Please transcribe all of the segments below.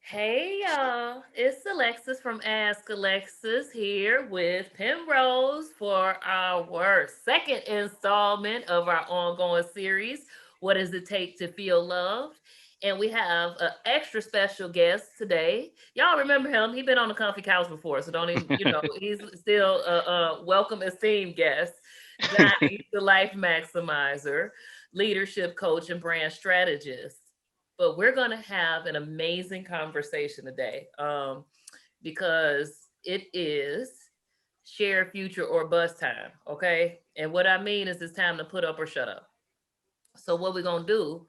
Hey y'all, it's Alexis from Ask Alexis here with Penrose for our second installment of our ongoing series, What Does It Take to Feel Loved? And we have an extra special guest today. Y'all remember him? He's been on the comfy couch before, so don't even, he's still a welcome, esteemed guest. Donnie, the life maximizer, leadership coach, and brand strategist, but we're going to have an amazing conversation today because it is share future or bust time. Okay. And what I mean is it's time to put up or shut up. So, what we're going to do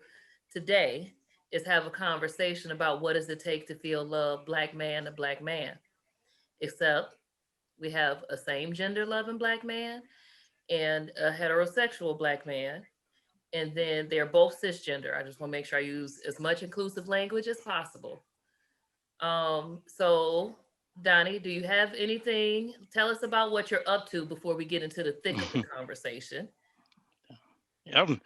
today is have a conversation about what does it take to feel love, black man to black man, except we have a same gender loving black man and a heterosexual black man, and then they're both cisgender. I just want to make sure I use as much inclusive language as possible. So Donnie, do you have anything? Tell us about what you're up to before we get into the thick of the conversation. Yep.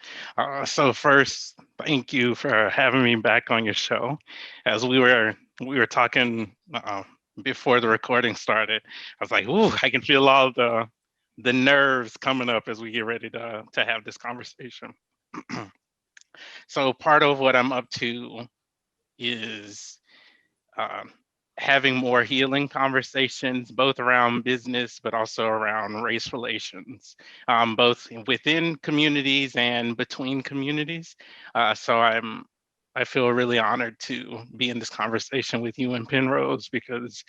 So first, thank you for having me back on your show. As we were talking before the recording started, I was like, "Ooh, I can feel all the nerves coming up as we get ready to have this conversation." So part of what I'm up to is uh, having more healing conversations, both around business, but also around race relations, both within communities and between communities. I feel really honored to be in this conversation with you and Penrose because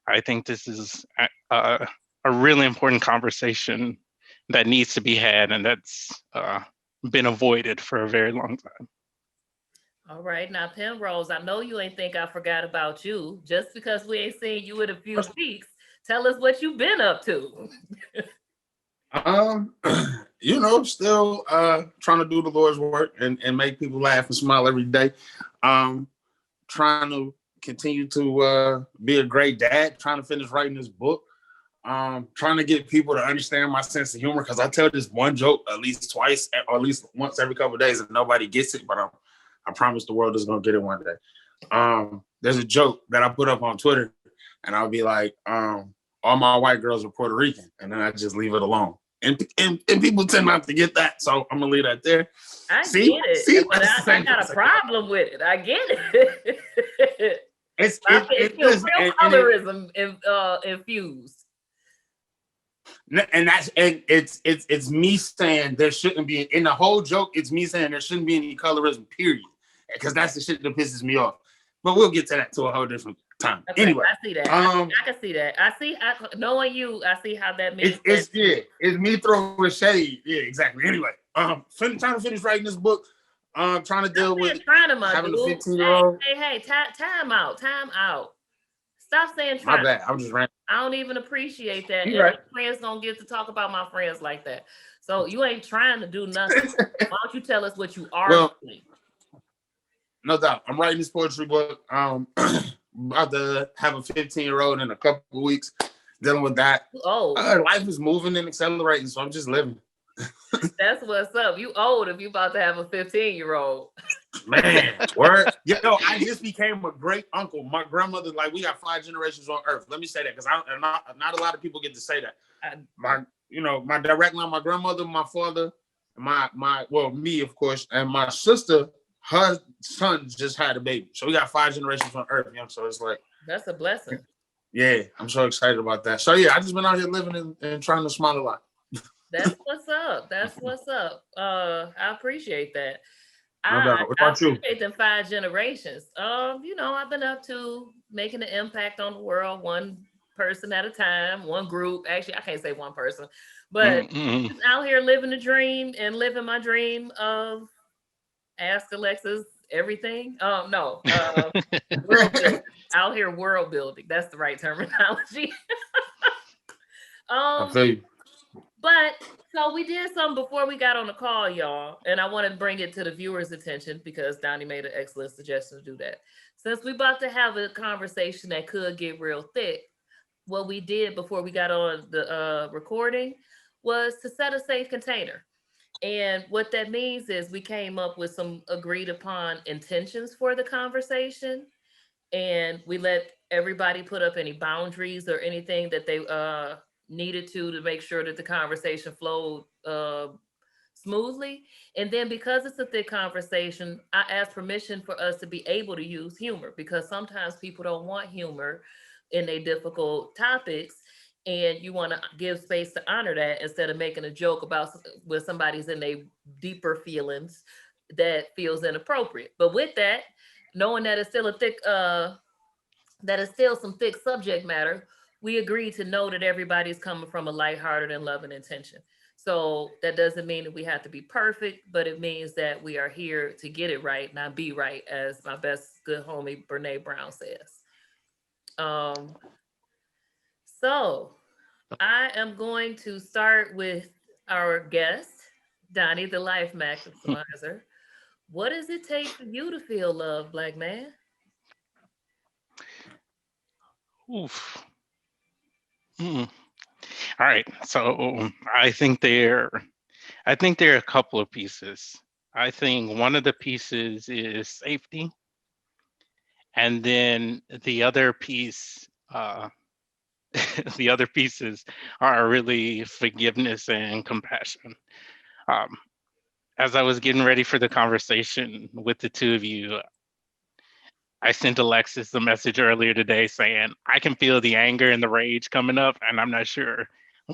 I think this is a really important conversation that needs to be had and that's been avoided for a very long time. All right, now Penrose, I know you ain't think I forgot about you. Just because we ain't seen you in a few weeks, tell us what you've been up to. Um, still trying to do the Lord's work and make people laugh and smile every day. Um, Trying to continue to be a great dad, trying to finish writing this book. Trying to get people to understand my sense of humor because I tell this one joke at least twice or at least once every couple of days and nobody gets it, but I promise the world is gonna get it one day. There's a joke that I put up on Twitter and I'll be like, all my white girls are Puerto Rican, and then I just leave it alone. And people tend not to get that, so I'm gonna leave that there. I See, get it, see, but that's the I same got a concept. problem with it. I get it. It's I it, feel, it it feels does, real and it colorism infused. and that's and it's me saying there shouldn't be in the whole joke. It's me saying there shouldn't be any colorism, period, because that's the shit that pisses me off. But we'll get to that to a whole different time. Okay, Anyway, I see that. I can see that. Knowing you, I see how that it's manifests. it's yeah, it's me throwing shade. Yeah, exactly. Anyway, trying to finish writing this book. Trying to I'm deal with saying trying to, my having a dude. 15-year-old. Hey, time out, time out. Stop saying My trying. bad. I'm just ranting. I don't even appreciate that. You And right. my friends don't get to talk about my friends like that. So you ain't trying to do nothing. Why don't you tell us what you are Well, doing? no doubt. I'm writing this poetry book. About to have a 15-year-old in a couple of weeks. Dealing with that. You old. Life is moving and accelerating, so I'm just living. That's what's up. You old if you about to have a 15-year-old. Man, word. Yo, I just became a great uncle. My grandmother, like, we got 5 generations on Earth. Let me say that because not a lot of people get to say that. My direct line, my grandmother, my father, me, of course, and my sister, her son just had a baby. So we got 5 generations on Earth, So it's like, That's a blessing. yeah, I'm so excited about that. So yeah, I just been out here living and trying to smile a lot. That's what's up. That's what's up. I appreciate that. No I doubt. What I about you? appreciate them 5 generations. I've been up to making an impact on the world, one person at a time, one group. Actually, I can't say one person, but Mm-mm. just out here living the dream and living my dream of ask Alexa's everything. No, world building. Out here world building. That's the right terminology. I um, feel you. But so we did something before we got on the call, y'all, and I want to bring it to the viewers' attention because Donnie made an excellent suggestion to do that. Since we about to have a conversation that could get real thick, what we did before we got on the recording was to set a safe container. And what that means is we came up with some agreed upon intentions for the conversation. and we let everybody put up any boundaries or anything that they needed to make sure that the conversation flowed smoothly. And then because it's a thick conversation, I ask permission for us to be able to use humor, because sometimes people don't want humor in their difficult topics, and you want to give space to honor that instead of making a joke about when somebody's in their deeper feelings that feels inappropriate. But with that, knowing that it's still a thick that is still some thick subject matter, we agreed to know that everybody's coming from a lighthearted and loving intention. So that doesn't mean that we have to be perfect, but it means that we are here to get it right, not be right, as my best good homie Brene Brown says. Um, so I am going to start with our guest, Donnie, the life maximizer. What does it take for you to feel love, black man? Oof. Mm. All right. So I think there are a couple of pieces. I think one of the pieces is safety, and then the other pieces are really forgiveness and compassion. Um, as I was getting ready for the conversation with the two of you, I sent Alexis a message earlier today saying I can feel the anger and the rage coming up, and I'm not sure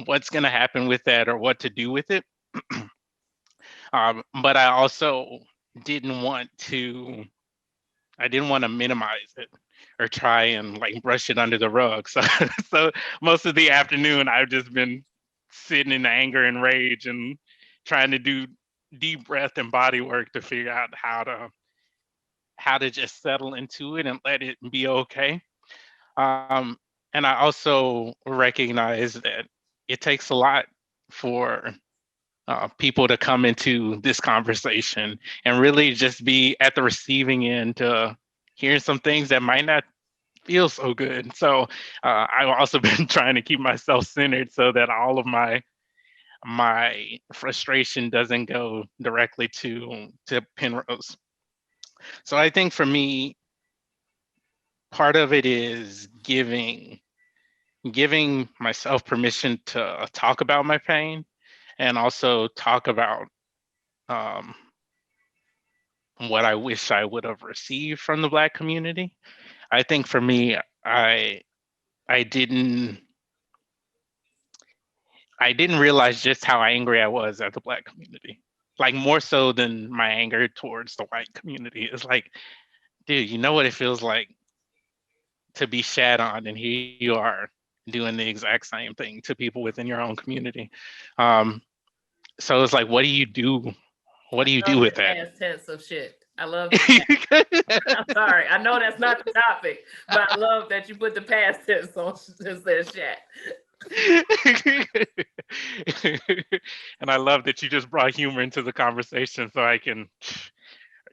what's going to happen with that or what to do with it. But I also didn't want to. I didn't want to minimize it or try and like brush it under the rug. So, so most of the afternoon, I've just been sitting in anger and rage and trying to do deep breath and body work to figure out how to just settle into it and let it be okay. Um, and I also recognize that it takes a lot for people to come into this conversation and really just be at the receiving end to hearing some things that might not feel so good. So I've also been trying to keep myself centered so that all of my frustration doesn't go directly to Penrose. So I think for me, part of it is giving myself permission to talk about my pain and also talk about um, what I wish I would have received from the Black community. I think for me, I didn't I didn't realize just how angry I was at the Black community. Like more so than my anger towards the white community. It's like, dude, you know what it feels like to be shat on, and here you are doing the exact same thing to people within your own community. Um, so it's like, what do you do? What do you do Love with that that? past tense of shit. I love the past. I'm sorry. I know that's not the topic, but I love that you put the past tense on instead of chat. And I love that you just brought humor into the conversation so I can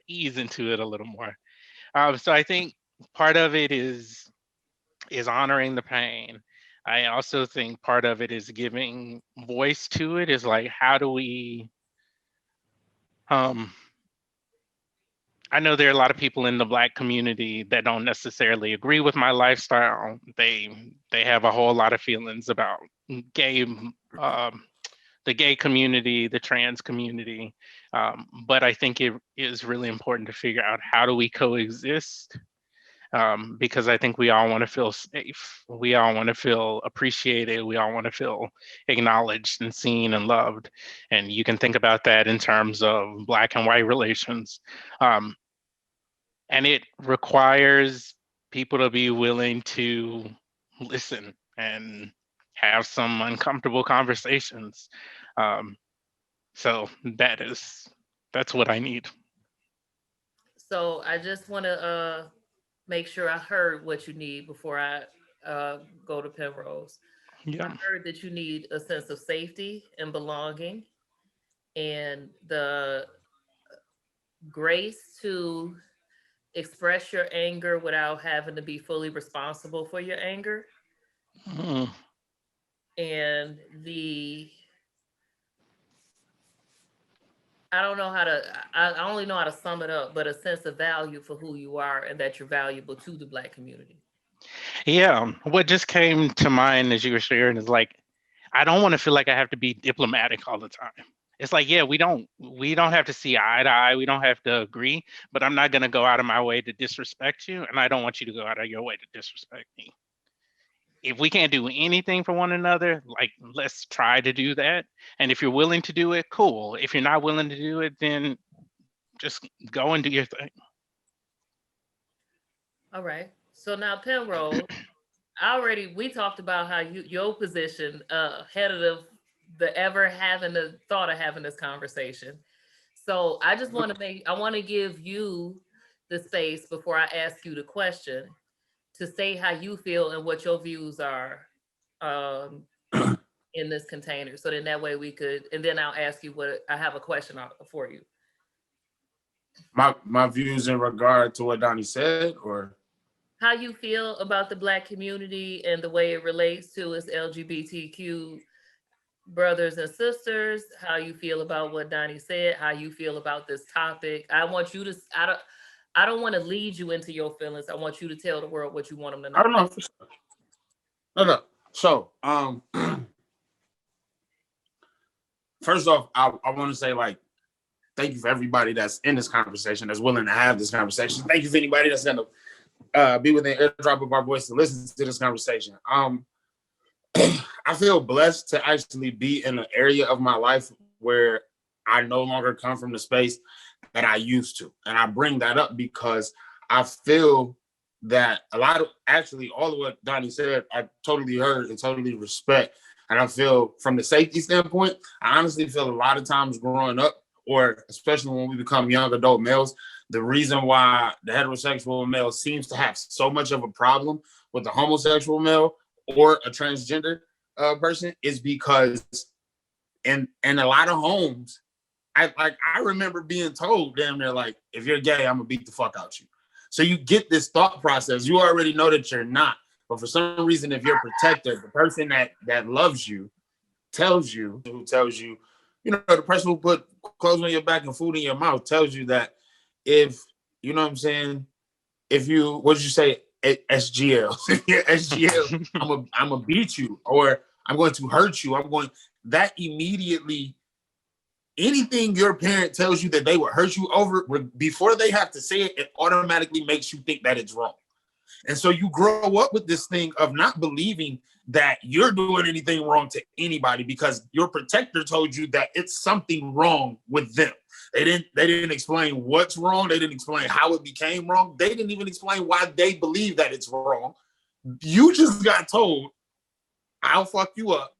ease into it a little more. So I think part of it is honoring the pain. I also think part of it is giving voice to it. Is like, how do we um I know there are a lot of people in the Black community that don't necessarily agree with my lifestyle. They have a whole lot of feelings about gay, the gay community, the trans community. But I think it is really important to figure out how do we coexist, because I think we all want to feel safe. We all want to feel appreciated. We all want to feel acknowledged and seen and loved. And you can think about that in terms of Black and white relations. Um, and it requires people to be willing to listen and have some uncomfortable conversations. Um, so that's what I need. So I just want to make sure I heard what you need before I go to Penrose. I Yeah. heard that you need a sense of safety and belonging, and the grace to express your anger without having to be fully responsible for your anger, Mm, and the I don't know how to. I only know how to sum it up, but a sense of value for who you are and that you're valuable to the Black community. Yeah, what just came to mind as you were sharing is like, I don't want to feel like I have to be diplomatic all the time. It's like, yeah, we don't have to see eye to eye, we don't have to agree, but I'm not going to go out of my way to disrespect you, and I don't want you to go out of your way to disrespect me. If we can't do anything for one another, like let's try to do that. And if you're willing to do it, cool. If you're not willing to do it, then just go and do your thing. All right. So now Penrose, I already we talked about how your position head of the ever having the thought of having this conversation. So I just want to make I want to give you the space before I ask you the question to say how you feel and what your views are um, in this container. So then that way we could, and then I'll ask you what I have a question for you. My views in regard to what Donnie said, or How you feel about the Black community and the way it relates to its LGBTQ brothers and sisters, how you feel about what Donnie said, how you feel about this topic. I want you to I don't want to lead you into your feelings. I want you to tell the world what you want them to I know. don't know. No, no. So, first off, I want to say like thank you for everybody that's in this conversation, that's willing to have this conversation. Thank you for anybody that's gonna be within airdrop of our voice to listen to this conversation. I feel blessed to actually be in an area of my life where I no longer come from the space that I used to. And I bring that up because I feel that a lot of actually all of what Donnie said, I totally heard and totally respect. And I feel from the safety standpoint, I honestly feel a lot of times growing up, or especially when we become young adult males, the reason why the heterosexual male seems to have so much of a problem with the homosexual male or a transgender person is because in a lot of homes, I remember being told damn near like, if you're gay, I'm gonna beat the fuck out you. So you get this thought process. You already know that you're not, but for some reason, if you're protected, the person that loves you who tells you, you know, the person who put clothes on your back and food in your mouth tells you that if you know what I'm saying, if you what did you say SGL, if you're SGL, I'm gonna beat you or I'm going to hurt you. I'm going that immediately anything your parent tells you that they would hurt you over before they have to say it, it automatically makes you think that it's wrong. And so you grow up with this thing of not believing that you're doing anything wrong to anybody because your protector told you that it's something wrong with them. They didn't explain what's wrong. They didn't explain how it became wrong. They didn't even explain why they believe that it's wrong. You just got told, I'll fuck you up.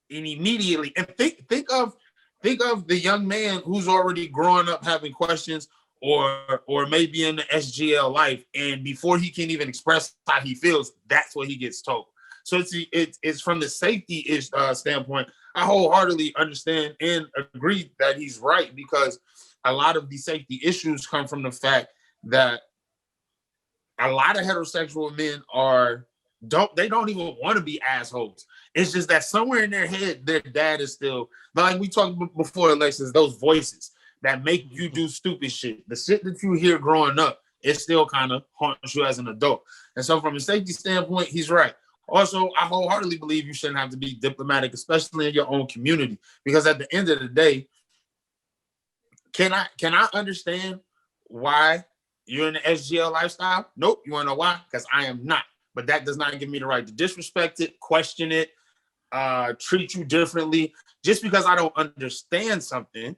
And immediately, and think of the young man who's already growing up having questions or maybe in the SGL life, and before he can even express how he feels, that's what he gets told. So it's from the safety standpoint. I wholeheartedly understand and agree that he's right because a lot of the safety issues come from the fact that a lot of heterosexual men don't even want to be assholes. It's just that somewhere in their head, their dad is still like we talked before, Alexis, those voices that make you do stupid shit. The shit that you hear growing up, it still kind of haunts you as an adult. And so from a safety standpoint, he's right. Also, I wholeheartedly believe you shouldn't have to be diplomatic, especially in your own community, because at the end of the day, can I understand why you're in the SGL lifestyle? Nope. You want to know why? Because I am not. But that does not give me the right to disrespect it, question it, treat you differently. Just because I don't understand something,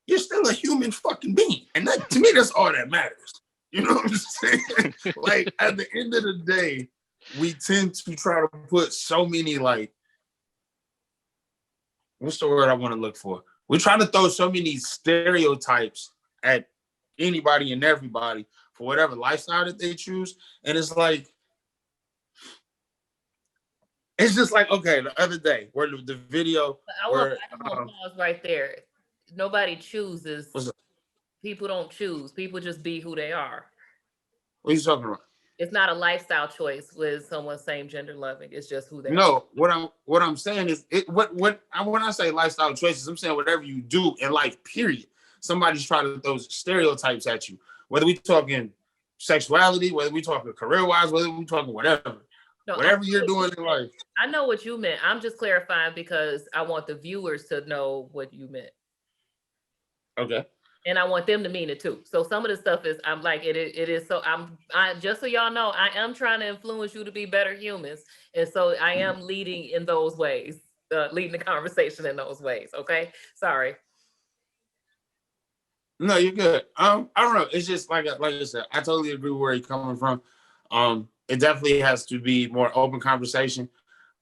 you're still a human fucking being. And that, to me, that's all that matters. You know what I'm saying? Like, at the end of the day, we tend to try to put so many, like, what's the word I want to look for? We're trying to throw so many stereotypes at anybody and everybody for whatever lifestyle that they choose. And it's just like, okay, the other day where the video where I just want to pause right there. Nobody chooses. what's People don't choose. People just be who they are. what are you talking about? It's not a lifestyle choice with someone same gender loving. It's just who they are. No, what I'm saying is when I say lifestyle choices, I'm saying whatever you do in life, period. Somebody's trying to throw stereotypes at you. Whether we talking sexuality, whether we talking career wise, whether we talking whatever. No, Whatever you're doing in life. I know what you meant. I'm just clarifying because I want the viewers to know what you meant. Okay. And I want them to mean it too. So some of the stuff is I'm like it is so I just so y'all know I am trying to influence you to be better humans, and so I am leading in those ways, leading the conversation in those ways. Okay, sorry. No, you're good. I don't know. It's just like I said, I totally agree with where you're coming from. It definitely has to be more open conversation.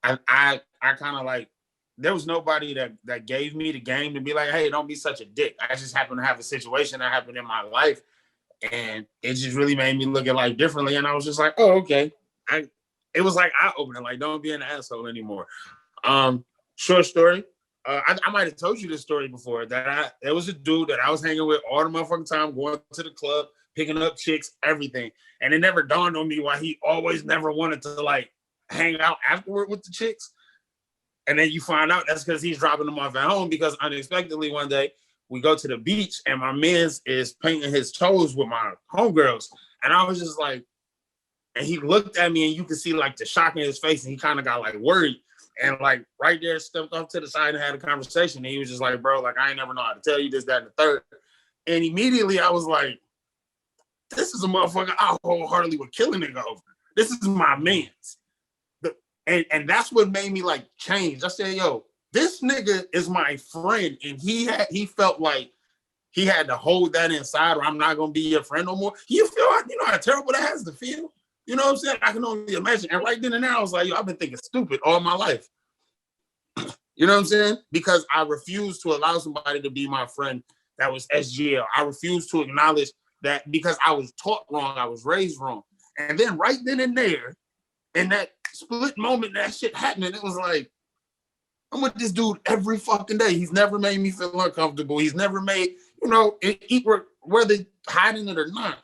I kind of like there was nobody that gave me the game to be like, hey, don't be such a dick. I just happened to have a situation that happened in my life, and it just really made me look at life differently. And I was just like, oh, okay. It was like eye opening, like don't be an asshole anymore. Short story. I might have told you this story before that there was a dude that I was hanging with all the motherfucking time, going to the club, picking up chicks, everything. And it never dawned on me why he always never wanted to like hang out afterward with the chicks. And then you find out that's because he's dropping them off at home because unexpectedly one day we go to the beach and my man's is painting his toes with my homegirls. And I was just like, and he looked at me and you could see like the shock in his face and he kind of got like worried. And like right there, stepped off to the side and had a conversation. And he was just like, bro, like I ain't never know how to tell you this, that, and the third. And immediately I was like, this is a motherfucker I wholeheartedly would kill a nigga over. This is my man's. And that's what made me like change. I said, yo, this nigga is my friend. And he felt like he had to hold that inside or I'm not gonna be your friend no more. You know how terrible that has to feel? You know what I'm saying? I can only imagine. And right then and there, I was like, yo, I've been thinking stupid all my life. You know what I'm saying? Because I refuse to allow somebody to be my friend that was SGL. I refuse to acknowledge that because I was taught wrong, I was raised wrong. And then right then and there, in that split moment, that shit happening, it was like, I'm with this dude every fucking day. He's never made me feel uncomfortable. He's never made, whether hiding it or not.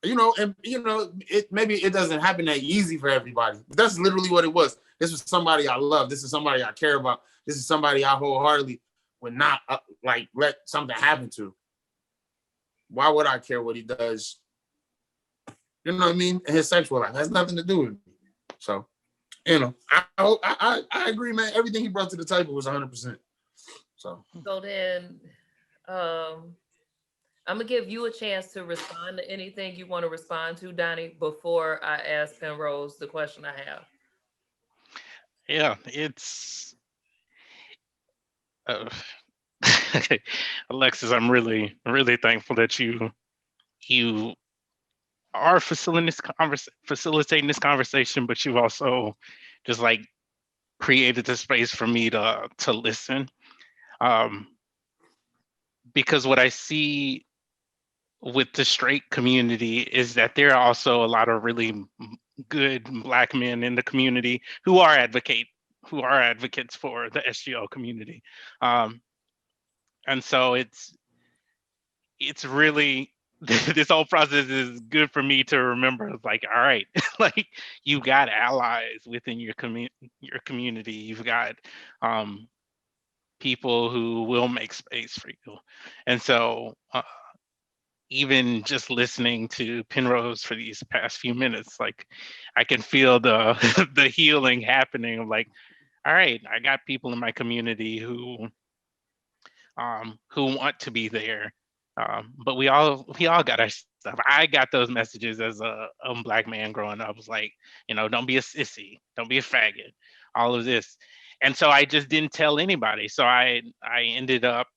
And maybe it doesn't happen that easy for everybody. But that's literally what it was. This was somebody I love. This is somebody I care about. This is somebody I wholeheartedly would not let something happen to. Why would I care what he does? You know what I mean? In his sexual life, it has nothing to do with me. So, I agree, man. Everything he brought to the table was 100%. So then, I'm gonna give you a chance to respond to anything you want to respond to, Donnie, before I ask Penrose the question I have. Yeah, it's uh, Alexis. I'm really, really thankful that you are facilitating this conversation, but you've also just like created the space for me to listen. Um, because what I see with the straight community is that there are also a lot of really good Black men in the community who are advocates for the SGO community. Um, and so it's really this whole process is good for me to remember. Like, all right, like you got allies within your community. You've got people who will make space for you. And so even just listening to Penrose for these past few minutes, like I can feel the the healing happening of like, all right, I got people in my community who want to be there. But we all got our stuff. I got those messages as a Black man growing up. I was like, don't be a sissy, don't be a faggot, all of this. And so I just didn't tell anybody. So I ended up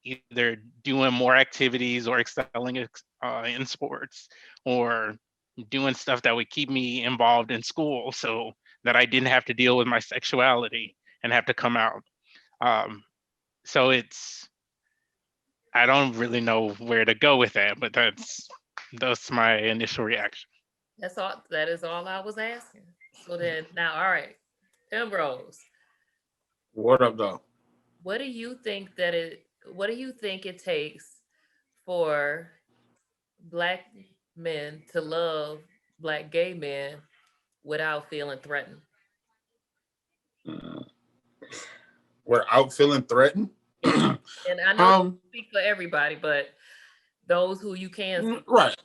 either doing more activities or excelling in sports or doing stuff that would keep me involved in school so that I didn't have to deal with my sexuality and have to come out. So I don't really know where to go with that, but that's my initial reaction. That's all. That is all I was asking. So then, now, all right, Penrose, what up, though? what do you think that it? What do you think it takes for Black men to love black gay men without feeling threatened? Uh, we're out feeling threatened. Yeah. And I know you um, speak for everybody, but those who you can speak. right.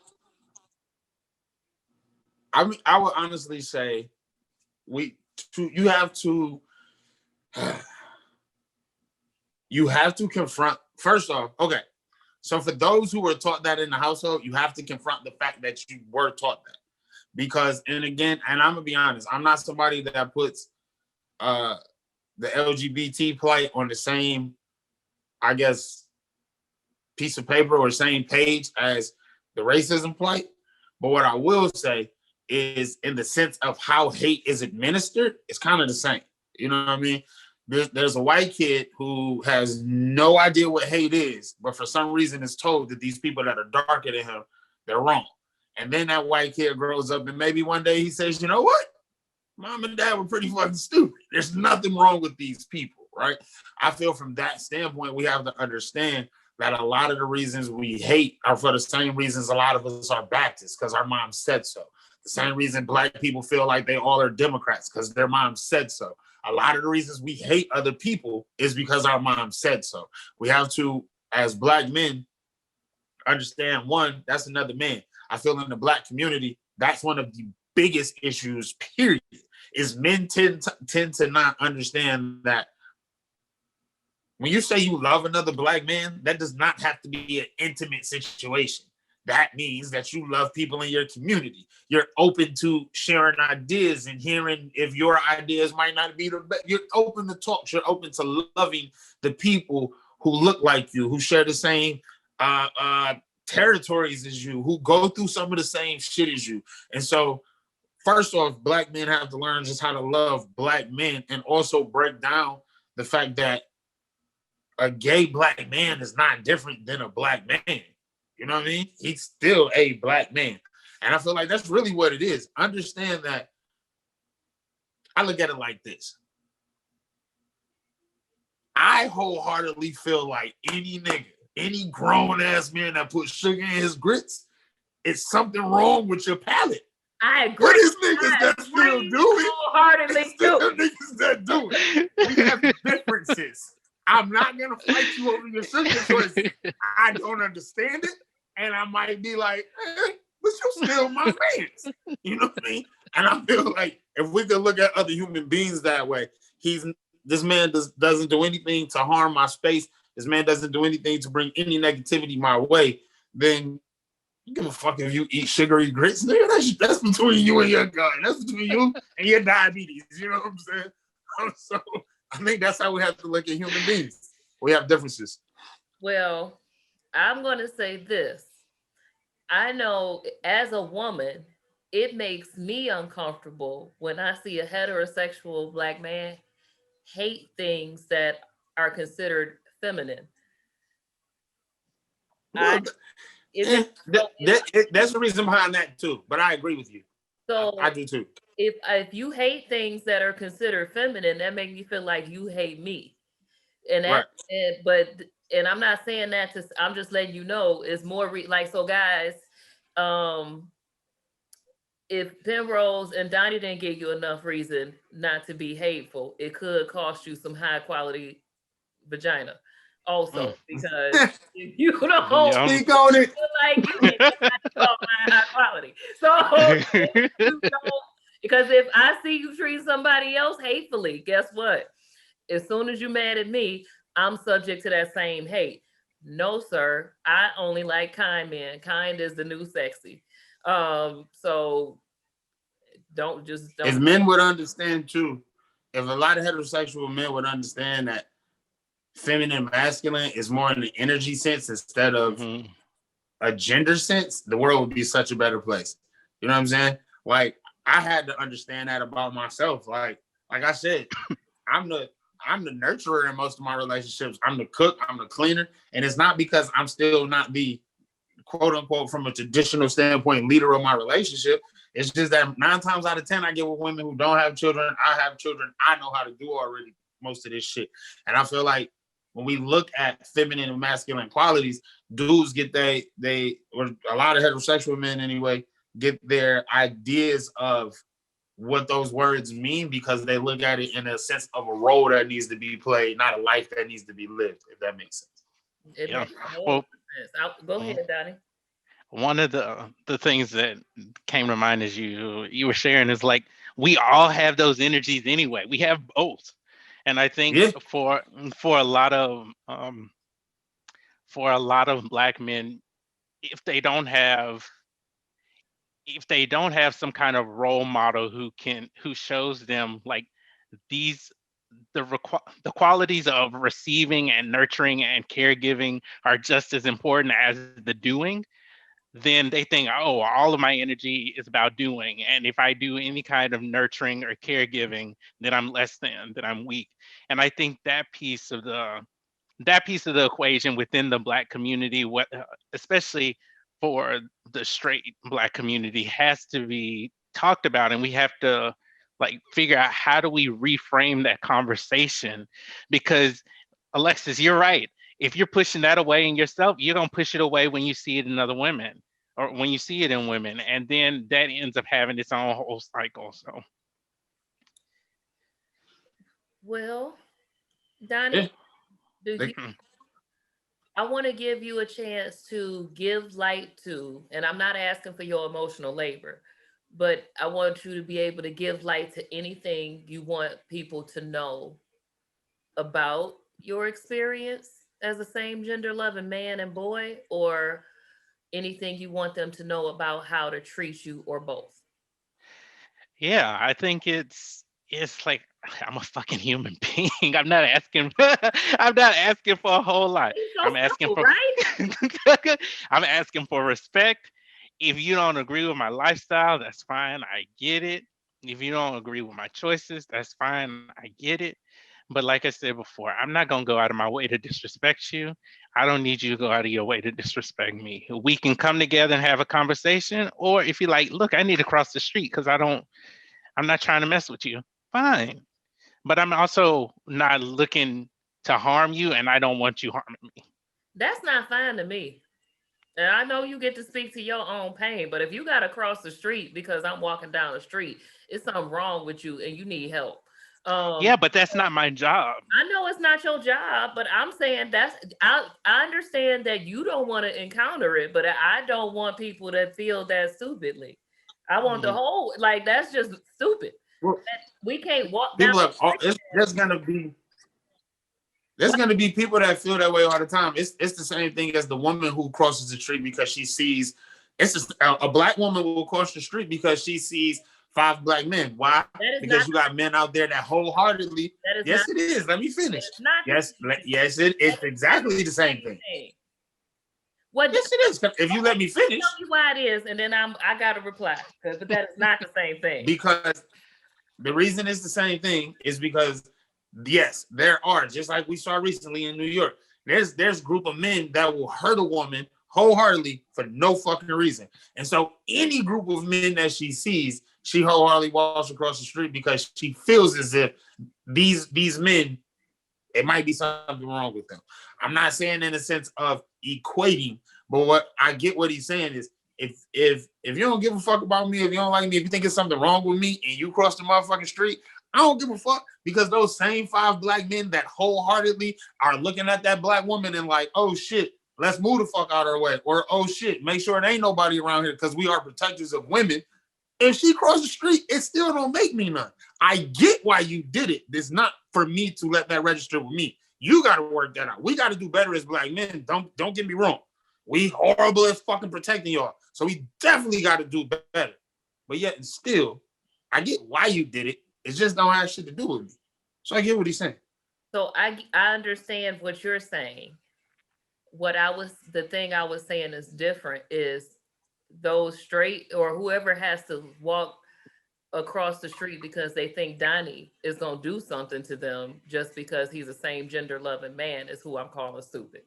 I mean, I would honestly say you have to you have to confront first off. Okay, so for those who were taught that in the household, you have to confront the fact that you were taught that. Because, and again, and I'm gonna be honest, I'm not somebody that puts uh the LGBT plight on the same, I guess, piece of paper or same page as the racism plight. But what I will say is, in the sense of how hate is administered, it's kind of the same. You know what I mean? There's a white kid who has no idea what hate is, but for some reason is told that these people that are darker than him, they're wrong. And then that white kid grows up and maybe one day he says, you know what? Mom and dad were pretty fucking stupid. There's nothing wrong with these people, right? I feel from that standpoint, we have to understand that a lot of the reasons we hate are for the same reasons a lot of us are Baptists, because our mom said so. The same reason black people feel like they all are Democrats, because their mom said so. A lot of the reasons we hate other people is because our mom said so. We have to, as black men, understand, one, that's another man. I feel in the black community, that's one of the biggest issues, period, is men tend to not understand that when you say you love another black man, that does not have to be an intimate situation. That means that you love people in your community. You're open to sharing ideas and hearing if your ideas might not be the best. You're open to talk. You're open to loving the people who look like you, who share the same territories as you, who go through some of the same shit as you. And so, first off, black men have to learn just how to love black men and also break down the fact that a gay black man is not different than a black man. You know what I mean? He's still a black man. And I feel like that's really what it is. Understand that. I look at it like this. I wholeheartedly feel like any nigga, any grown ass man that puts sugar in his grits, it's something wrong with your palate. I agree. What is niggas that still do it? Wholeheartedly Still do. niggas that do it. We have differences. I'm not gonna fight you over your sugar choices. I don't understand it, and I might be like, but you still my fans. You know what I mean? And I feel like if we could look at other human beings that way, this man doesn't do anything to harm my space. This man doesn't do anything to bring any negativity my way. Then you give a fuck if you eat sugary grits, nigga. That's between you and your God. That's between you and your diabetes. You know what I'm saying? So I think that's how we have to look at human beings. We have differences. Well, I'm going to say this. I know as a woman, it makes me uncomfortable when I see a heterosexual black man hate things that are considered feminine. I Well, it makes that's the reason behind that too. But I agree with you. I so do too. if you hate things that are considered feminine, that makes me feel like you hate me. And Right. that and I'm not saying that to I'm just letting you know it's more like so guys, um if Penrose and Donnie didn't give you enough reason not to be hateful, it could cost you some high quality vagina. Mm. Also, because if you don't Yum. Speak on it. feel like you ain't call mine high quality. So if you don't, because if I see you treat somebody else hatefully, guess what? As soon as you're mad at me, I'm subject to that same hate. No, sir. I only like kind men. Kind is the new sexy. So If don't. men would understand too, if a lot of heterosexual men would understand that feminine masculine is more in the energy sense instead of Mhm. a gender sense, the world would be such a better place. You know what I'm saying? Like I had to understand that about myself. Like I said, I'm the I'm the nurturer in most of my relationships. I'm the cook, I'm the cleaner. And it's not because I'm still not the quote unquote from a traditional standpoint leader of my relationship. It's just that 9 times out of 10 I get with women who don't have children. I have children. I know how to do already most of this shit. And I feel like when we look at feminine and masculine qualities, dudes get they or a lot of heterosexual men anyway get their ideas of what those words mean because they look at it in a sense of a role that needs to be played, not a life that needs to be lived, if that makes sense. It Yeah. makes total Well, sense. Go mhm. ahead, Donnie. One of the things that came to mind as you were sharing is like we all have those energies anyway. We have both, and I think Yeah. for a lot of black men, if they don't have some kind of role model who shows them like these the qualities of receiving and nurturing and caregiving are just as important as the doing, then they think, oh, all of my energy is about doing. And if I do any kind of nurturing or caregiving, then I'm less than, that I'm weak. And I think that piece of the equation within the black community, especially for the straight black community, has to be talked about, and we have to like figure out how do we reframe that conversation, because Alexis, you're right. If you're pushing that away in yourself, you're gonna push it away when you see it in other women, or when you see it in women, and then that ends up having its own whole cycle. So Well, Yeah. Donnie, do They, you I want to give you a chance to give light to, and I'm not asking for your emotional labor, but I want you to be able to give light to anything you want people to know about your experience as a same gender loving man and boy, or anything you want them to know about how to treat you, or both. yeah, I think it's like I'm a fucking human being. I'm not asking I'm not asking for a whole lot. It's so I'm asking simple, for right? I'm asking for respect. If you don't agree with my lifestyle, that's fine. I get it. If you don't agree with my choices, that's fine. I get it. But like I said before, I'm not going to go out of my way to disrespect you. I don't need you to go out of your way to disrespect me. We can come together and have a conversation. Or if you're like, look, I need to cross the street because I'm not trying to mess with you. Fine. But I'm also not looking to harm you, and I don't want you harming me. That's not fine to me. And I know you get to speak to your own pain, but if you got to cross the street because I'm walking down the street, it's something wrong with you and you need help. Yeah, Um, but that's not my job. I know it's not your job, but I'm saying I understand that you don't want to encounter it, but I don't want people to feel that stupidly. I want the Mhm. whole like that's just stupid. Well, We can't walk down people the have street. there's gonna be people that feel that way all the time. It's the same thing as the woman who crosses the street because she sees. It's just, a black woman will cross the street because she sees five black men. Why? That is Because not you got men out there that wholeheartedly. that is not Yes, it is. Let me that finish. is not the Yes, same thing. yes, it's That is exactly the not the same same thing. thing. What Yes, it is. If you let me finish, tell you why it is, and then I gotta reply. But that is not the same thing. because the reason it's the same thing is because yes, there are, just like we saw recently in New York. There's a group of men that will hurt a woman wholeheartedly for no fucking reason. And so any group of men that she sees, she wholeheartedly walks across the street because she feels as if these men, it might be something wrong with them. I'm not saying in the sense of equating, but what I get what he's saying is if you don't give a fuck about me, if you don't like me, if you think it's something wrong with me and you cross the motherfucking street, I don't give a fuck, because those same five black men that wholeheartedly are looking at that black woman and like, oh shit, let's move the fuck out of her way, or oh shit, make sure there ain't nobody around here because we are protectors of women. If she crossed the street, it still don't make me none. I get why you did it. It's not for me to let that register with me. You got to work that out. We got to do better as black men. Don't get me wrong. We horrible as fucking protecting y'all. So we definitely got to do better. But yet and still, I get why you did it. It just don't have shit to do with me. So I get what he's saying. So I understand what you're saying. The thing I was saying is different is those straight or whoever has to walk across the street because they think Donnie is gonna do something to them just because he's the same gender loving man is who I'm calling stupid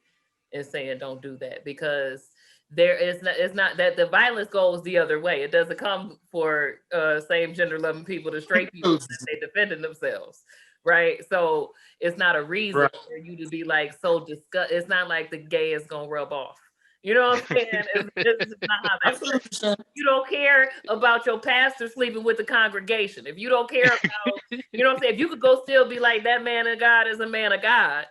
and saying don't do that, because it's not that the violence goes the other way. It doesn't come for same gender loving people to straight people that they defending themselves, right? So it's not a reason Right. for you to be like so disgust. It's not like the gay is gonna rub off. You know what I'm saying? It's not how I that feel works. what you're saying. You don't care about your pastor sleeping with the congregation. If you don't care about, you know what I'm saying? If you could go still be like that man of God is a man of God,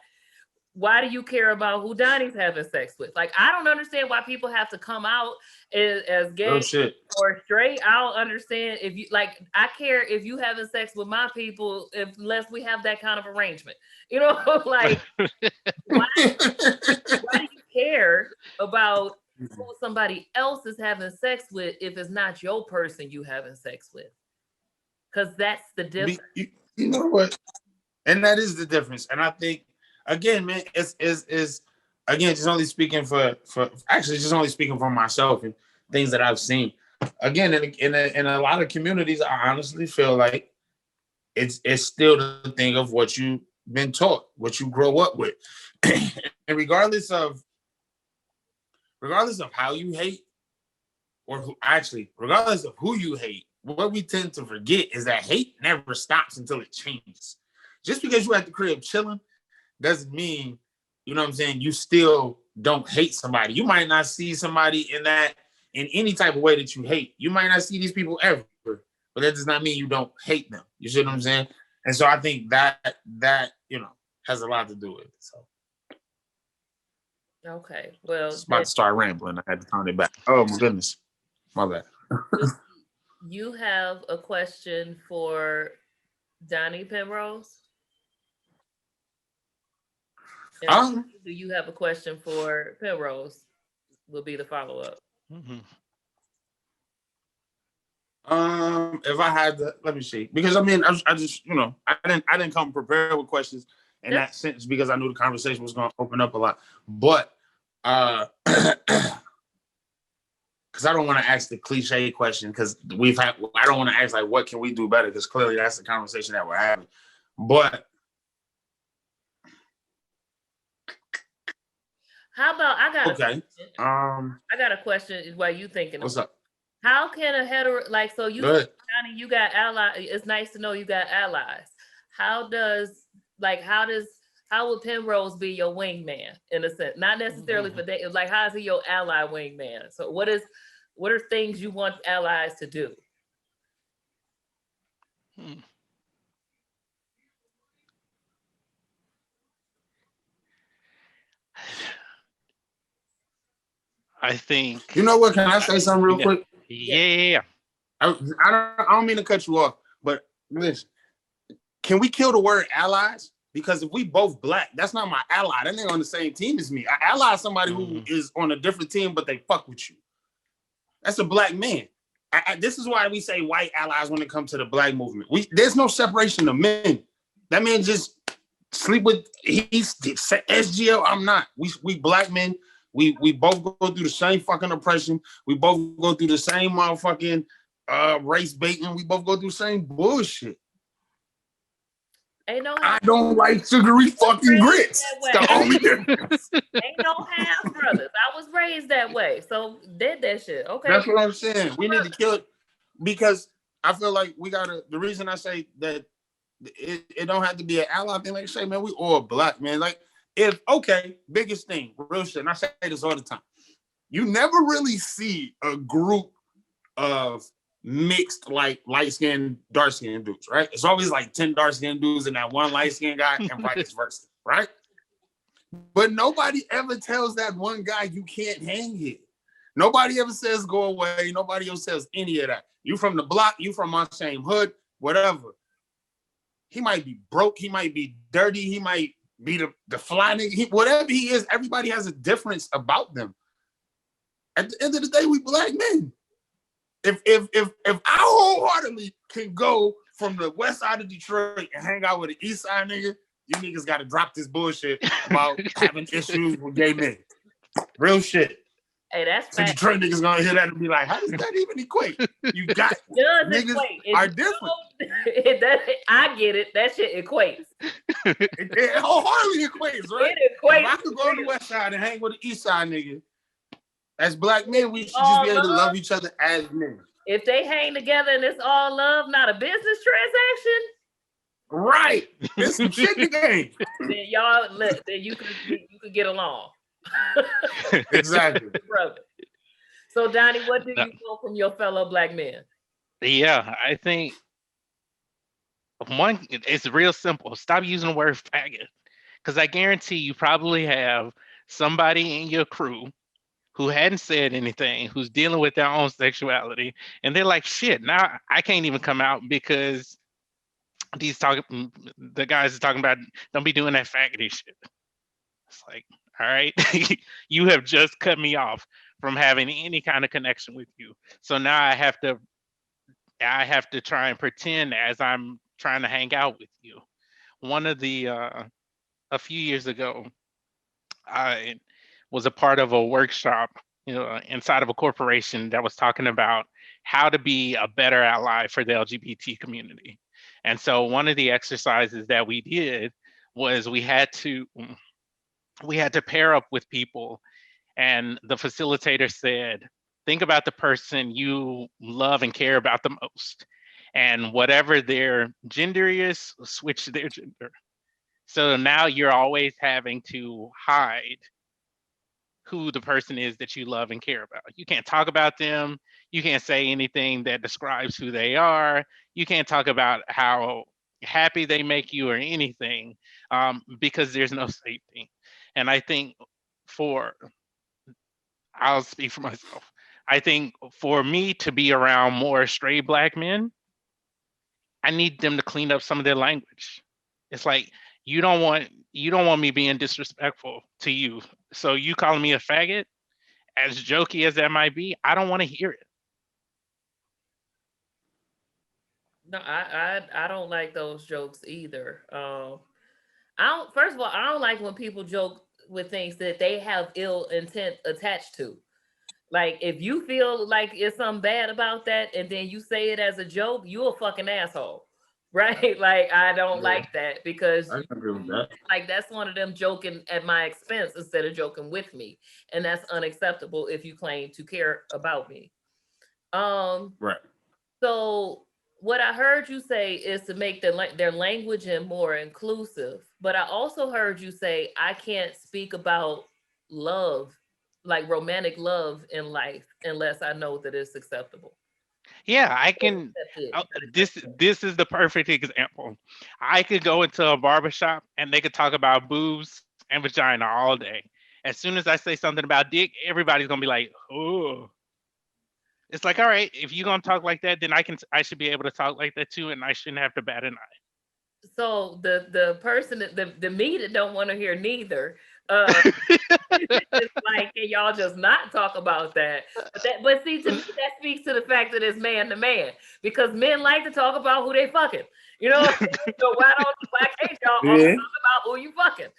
why do you care about who Donnie's having sex with? Like, I don't understand why people have to come out as Real gay shit. or straight. I don't understand if you like. I care if you having sex with my people, if unless we have that kind of arrangement. You know, like why? Why do you care about who somebody else is having sex with if it's not your person you having sex with? Because that's the difference. You know what? And that is the difference. And I think, again, man, is again just only speaking for actually just only speaking for myself and things that I've seen. Again, in a lot of communities, I honestly feel like it's still the thing of what you've been taught, what you grow up with, and regardless of how you hate, or who actually, regardless of who you hate, what we tend to forget is that hate never stops until it changes. Just because you at the crib chilling doesn't mean, you know what I'm saying, you still don't hate somebody. You might not see somebody in any type of way that you hate. You might not see these people ever, but that does not mean you don't hate them. You see what I'm saying? And so I think that has a lot to do with it. So Okay, well, it's about to start rambling. I had to turn it back. Oh my goodness. My bad. you have a question for Donnie Penrose? And Um, do you have a question for Penrose? Will be the follow up. Mhm. if I had to, let me see, because I mean, I just, I didn't come prepared with questions in that sense because I knew the conversation was going to open up a lot. But because I don't want to ask the cliche question because I don't want to ask like, what can we do better? Because clearly that's the conversation that we're having. But how about okay, I got a question while you thinking. What's up? How can a hetero like so you Johnny, you got allies? It's nice to know you got allies. How does how would Penrose be your wingman in a sense? Not necessarily for that. Like how is he your ally wingman? So what are things you want allies to do? Hmm. I think, You know what? Can I say something real yeah, quick? yeah. I don't mean to cut you off, but listen, can we kill the word allies? Because if we both black, that's not my ally. That nigga on the same team as me. An ally is somebody who is on a different team, but they fuck with you. That's a black man. This is why we say white allies when it comes to the black movement. There's no separation of men. That man just sleep with he's SGL. I'm not. We black men. We both go through the same fucking oppression. We both go through the same motherfucking race baiting. We both go through the same bullshit. Ain't no I half don't like sugary fucking grits. It's the only difference. ain't no half brothers. I was raised that way, so did that shit. Okay, That's what I'm saying. We need to kill it because I feel like we gotta. The reason I say that it don't have to be an ally thing. Like I say, man, we all black, man. Like if biggest thing, real shit. And I say this all the time. You never really see a group of mixed like light skinned, dark skinned dudes, right? It's always like 10 dark skinned dudes and that one light skinned guy, and vice versa, right? But nobody ever tells that one guy you can't hang here. Nobody ever says go away. Nobody else says any of that. You from the block, you from my same hood, whatever. He might be broke, he might be dirty, he might be the fly nigga, whatever he is, everybody has a difference about them. At the end of the day, we black men. If I wholeheartedly can go from the west side of Detroit and hang out with an east side nigga, you niggas got to drop this bullshit about having issues with gay men. Real shit. Hey, that's so Detroit niggas gonna hear that and be like, how does that even equate? You got niggas are different. I get it. That shit equates. It wholeheartedly equates, right? It equates. If I could go to the west side and hang with the east side nigga, as black men, we should just be able to love each other as men. If they hang together and it's all love, not a business transaction, Right. There's some shit in the game. Then y'all then you could get along. Exactly. Brother. So Donnie, what do No, you want from your fellow black men? yeah, I think one, it's real simple. Stop using the word faggot. Because I guarantee you probably have somebody in your crew who hadn't said anything, who's dealing with their own sexuality, and they're like, shit, now I can't even come out because the guys are talking about don't be doing that faggoty shit. It's like, all right, you have just cut me off from having any kind of connection with you. So now I have to try and pretend as I'm trying to hang out with you. One of the a few years ago, I was a part of a workshop, inside of a corporation that was talking about how to be a better ally for the LGBT community. And so one of the exercises that we did was we had to pair up with people, and the facilitator said, think about the person you love and care about the most, and whatever their gender is, switch their gender. So now you're always having to hide who the person is that you love and care about. You can't talk about them. You can't say anything that describes who they are. You can't talk about how happy they make you or anything, because there's no safety. And I think for, I'll speak for myself. I think for me to be around more straight black men, I need them to clean up some of their language. It's like you don't want me being disrespectful to you. So you calling me a faggot, as jokey as that might be, I don't want to hear it. No, I don't like those jokes either. I don't. First of all, I don't like when people joke with things that they have ill intent attached to. Like if you feel like it's something bad about that, and then you say it as a joke, you a fucking asshole, right? Like I don't Yeah, like that because I can agree with that. like that's one of them joking at my expense instead of joking with me, and that's unacceptable if you claim to care about me. Um, Right. so what I heard you say is to make their language and more inclusive. But I also heard you say I can't speak about love, like romantic love in life, unless I know that it's acceptable. Yeah, I Or can. accepted. uh, this is the perfect example. I could go into a barbershop and they could talk about boobs and vagina all day. As soon as I say something about dick, everybody's gonna be like, oh. It's like, all right, if you're gonna talk like that, then I should be able to talk like that too, and I shouldn't have to bat an So the person that the me that don't want to hear neither, uh, it's like, can y'all just not talk about that? But see, to me, that speaks to the fact that it's man to man because men like to talk about who they fucking. You know, what I'm saying? So why can't y'all all Yeah. talk about who you fucking?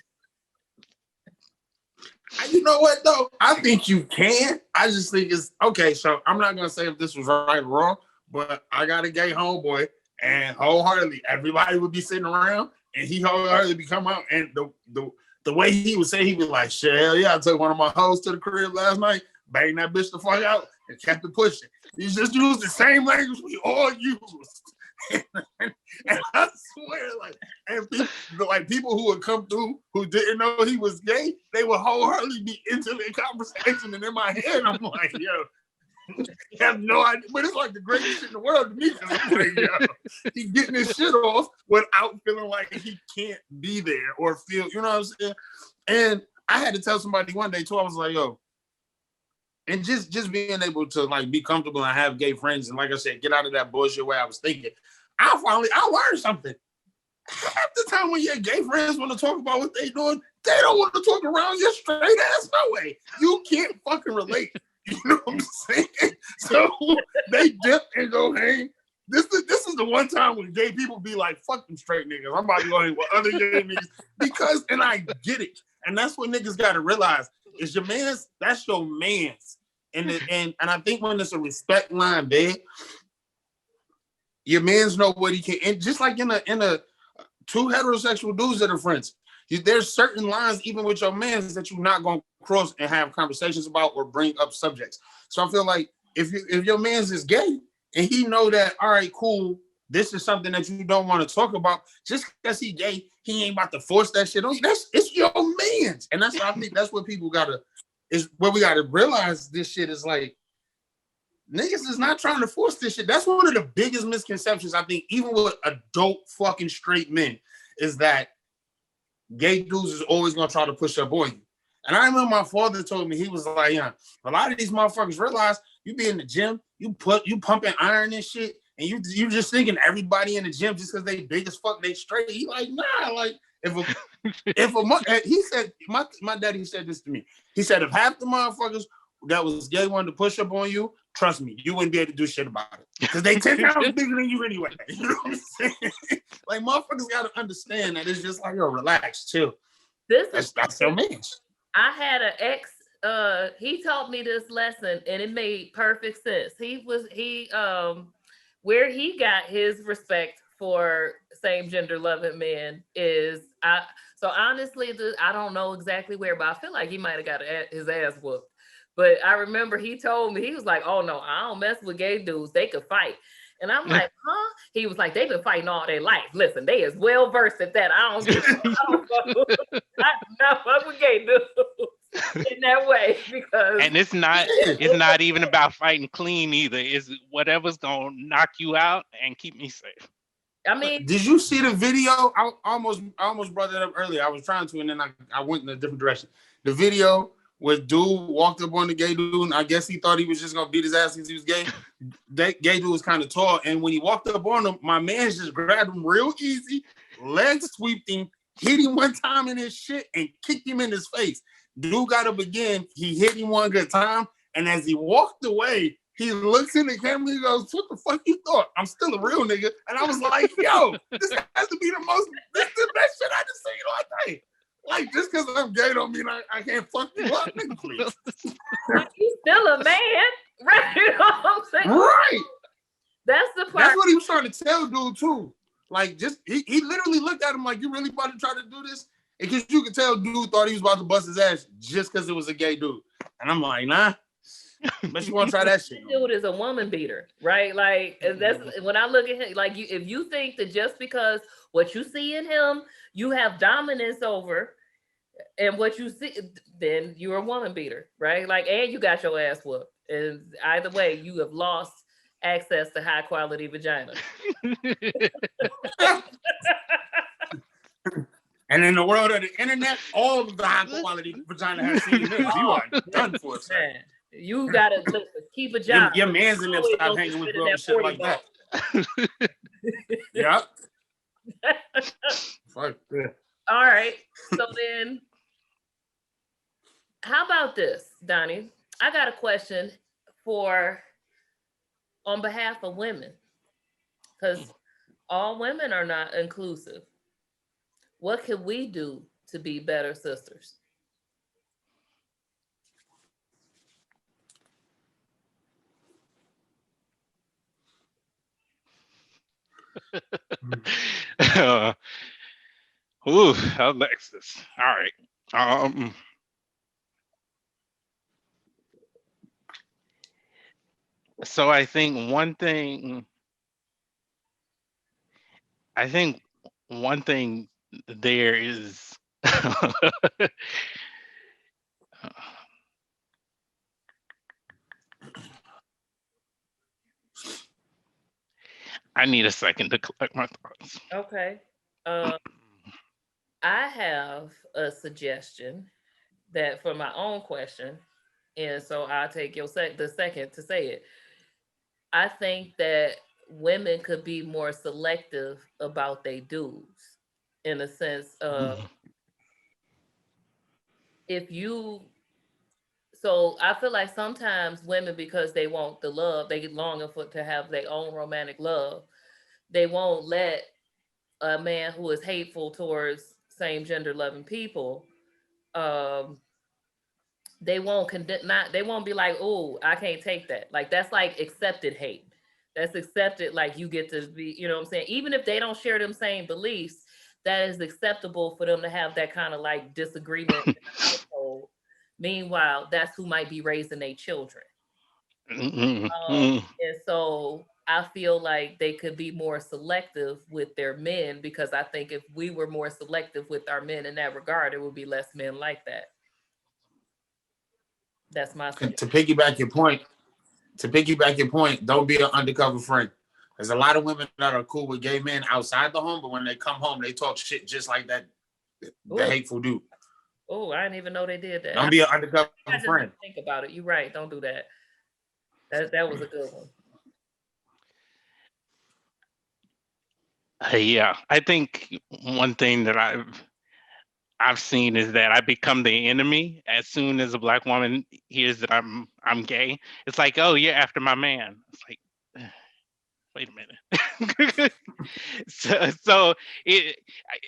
You know what though? I think you can. I just think it's okay. So I'm not gonna say if this was right or wrong, but I got a gay homeboy, and wholeheartedly everybody would be sitting around, and he wholeheartedly be come out, and the way he would say, he'd be like, "Shit, hell yeah, I took one of my hoes to the crib last night, banged that bitch the fuck out, and kept it pushing." He just used the same language we all use. And I swear, like, and people who would come through who didn't know he was gay, they would wholeheartedly be into the conversation. And in my head, I'm like, yo, have no idea. But it's like the greatest shit in the world to me because I'm like, yo, he getting his shit off without feeling like he can't be there or feel, you know what I'm saying? And I had to tell somebody one day too, I was like, yo, and just being able to like be comfortable and have gay friends and like I said, get out of that bullshit way I was thinking. I learned something. Half the time when your gay friends want to talk about what they doing, they don't want to talk around your straight ass no way. You can't fucking relate. You know what I'm saying? So they dip and go hang. This is the one time when gay people be like, fuck them straight niggas. I'm about to go hang with other gay niggas. Because, and I get it. And that's what niggas gotta realize. Is your man's, that's your man's. And I think when it's a respect line there, your man's know what he can. And just like in a two heterosexual dudes that are friends, there's certain lines even with your man's that you're not gonna cross and have conversations about or bring up subjects. So I feel like if your man's is gay and he know that, all right, cool, this is something that you don't want to talk about. Just because he gay, he ain't about to force that shit on you. It's your man's. And that's, I think that's what people gotta, is what we gotta realize. This shit is like, niggas is not trying to force this shit. That's one of the biggest misconceptions, I think, even with adult fucking straight men, is that gay dudes is always gonna try to push up on you. And I remember my father told me, he was like, yeah, a lot of these motherfuckers realize you be in the gym, you pumping iron and shit, and you just thinking everybody in the gym just because they big as fuck, they straight. He like, nah, like he said, my daddy said this to me. He said, if half the motherfuckers that was gay wanted to push up on you, trust me, you wouldn't be able to do shit about it. Because they 10 times bigger than you anyway. You know what I'm saying? Like, motherfuckers got to understand that it's just like, yo, relax, chill. That's your man. I had an ex, he taught me this lesson and it made perfect sense. Where he got his respect for same gender loving men is, so honestly, I don't know exactly where, but I feel like he might have got his ass whooped. But I remember he told me, he was like, oh no, I don't mess with gay dudes. They could fight. And I'm like, huh? He was like, they've been fighting all their life. Listen, they is well versed at that. I don't fuck with gay dudes in that way, because and it's not even about fighting clean either. It's whatever's gonna knock you out and keep me safe. I mean, did you see the video? I almost brought that up earlier. I was trying to, and then I went in a different direction. The video where dude walked up on the gay dude, and I guess he thought he was just gonna beat his ass because he was gay. That gay dude was kind of tall, and when he walked up on him, my man just grabbed him real easy, leg sweeped him, hit him one time in his shit, and kicked him in his face. Dude got up again. He hit him one good time, and as he walked away, he looks in the camera. He goes, "What the fuck you thought? I'm still a real nigga." And I was like, "Yo, this has to be this is the best shit I just seen all day." Like, just because I'm gay don't mean I can't fuck you up, nigga, please. He's still a man, right? You know what I'm saying? Right. That's the part. That's what he was trying to tell dude too. Like, just he literally looked at him like, "You really about to try to do this?" Because you could tell dude thought he was about to bust his ass just because it was a gay dude. And I'm like, nah. But you want to try that shit? Dude is a woman beater, right? Like, that's when I look at him. Like, if you think that just because what you see in him, you have dominance over, and what you see, then you're a woman beater, right? Like, and you got your ass whooped. And either way, you have lost access to high quality vagina. And in the world of the internet, all of the high quality vagina has seen this. You are done for, sir. You gotta listen, keep a job. Your man's in them stop hanging with girls and shit like that. Yep. Fuck yeah. All right. So then, how about this, Donnie? I got a question on behalf of women, because all women are not inclusive. What can we do to be better sisters? Alexis. All right. So I think one thing there is I need a second to collect my thoughts. Okay. I have a suggestion that for my own question, and so I'll take the second to say it. I think that women could be more selective about their dudes, in a sense of, if you so I feel like sometimes women, because they want the love, they longing for to have their own romantic love, they won't let a man who is hateful towards same gender loving people, um they won't condemn, not they won't be like, oh, I can't take that. Like, that's like accepted hate. That's accepted, like, you get to be, you know what I'm saying? Even if they don't share them same beliefs, that is acceptable for them to have that kind of like disagreement in the household. Meanwhile, that's who might be raising their children. And so I feel like they could be more selective with their men, because I think if we were more selective with our men in that regard, there would be less men like that. That's my To suggestion. piggyback your point, don't be an undercover friend. There's a lot of women that are cool with gay men outside the home, but when they come home, they talk shit just like that. The Oh, hateful dude. oh, I didn't even know they did that. Don't be an undercover I just friend. didn't think about it. You're right. Don't do that. That was a good one. Yeah, I think one thing that I've seen is that I become the enemy as soon as a black woman hears that I'm gay. It's like, oh, you're after my man. It's like, wait a minute. So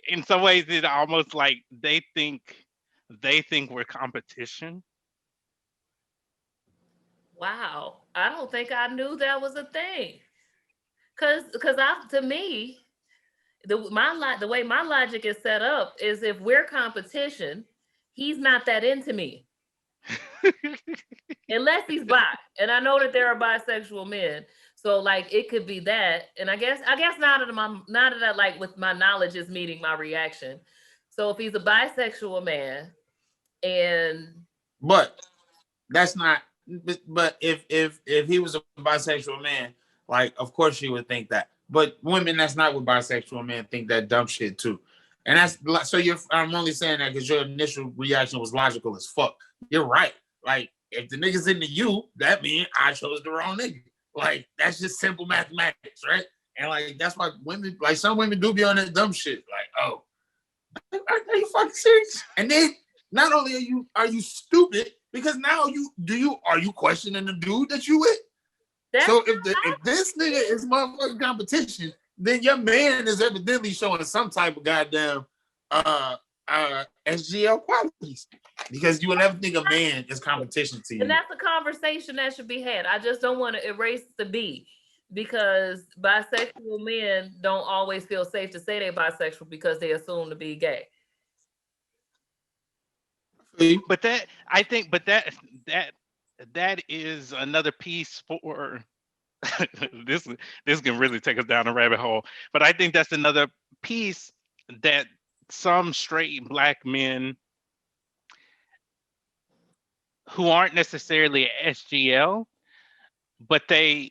in some ways, it almost like they think we're competition. Wow. I don't think I knew that was a thing. Cause I to me, the way my logic is set up is, if we're competition, he's not that into me. Unless he's bi. And I know that there are bisexual men. So like it could be that. And I guess now that like with my knowledge is meeting my reaction. So if he's a bisexual man and But that's not. But if he was a bisexual man, like of course you would think that. But women that's not with bisexual men think that dumb shit too. And that's so you're. I'm only saying that because your initial reaction was logical as fuck. You're right. Like if the nigga's into you, that means I chose the wrong nigga. Like that's just simple mathematics, right? And like that's why women, like some women do be on that dumb shit. Like, oh, are you fucking serious? And then not only are you stupid, because now are you questioning the dude that you with? that's So if this nigga is motherfucking competition, then your man is evidently showing some type of goddamn SGL qualities. Because you would never think a man is competition to and you. that's a conversation that should be had. I just don't want to erase the B, because bisexual men don't always feel safe to say they're bisexual because they assume to be gay. But that I think, but that is another piece for this. This can really take us down a rabbit hole. But I think that's another piece that some straight black men who aren't necessarily SGL, but they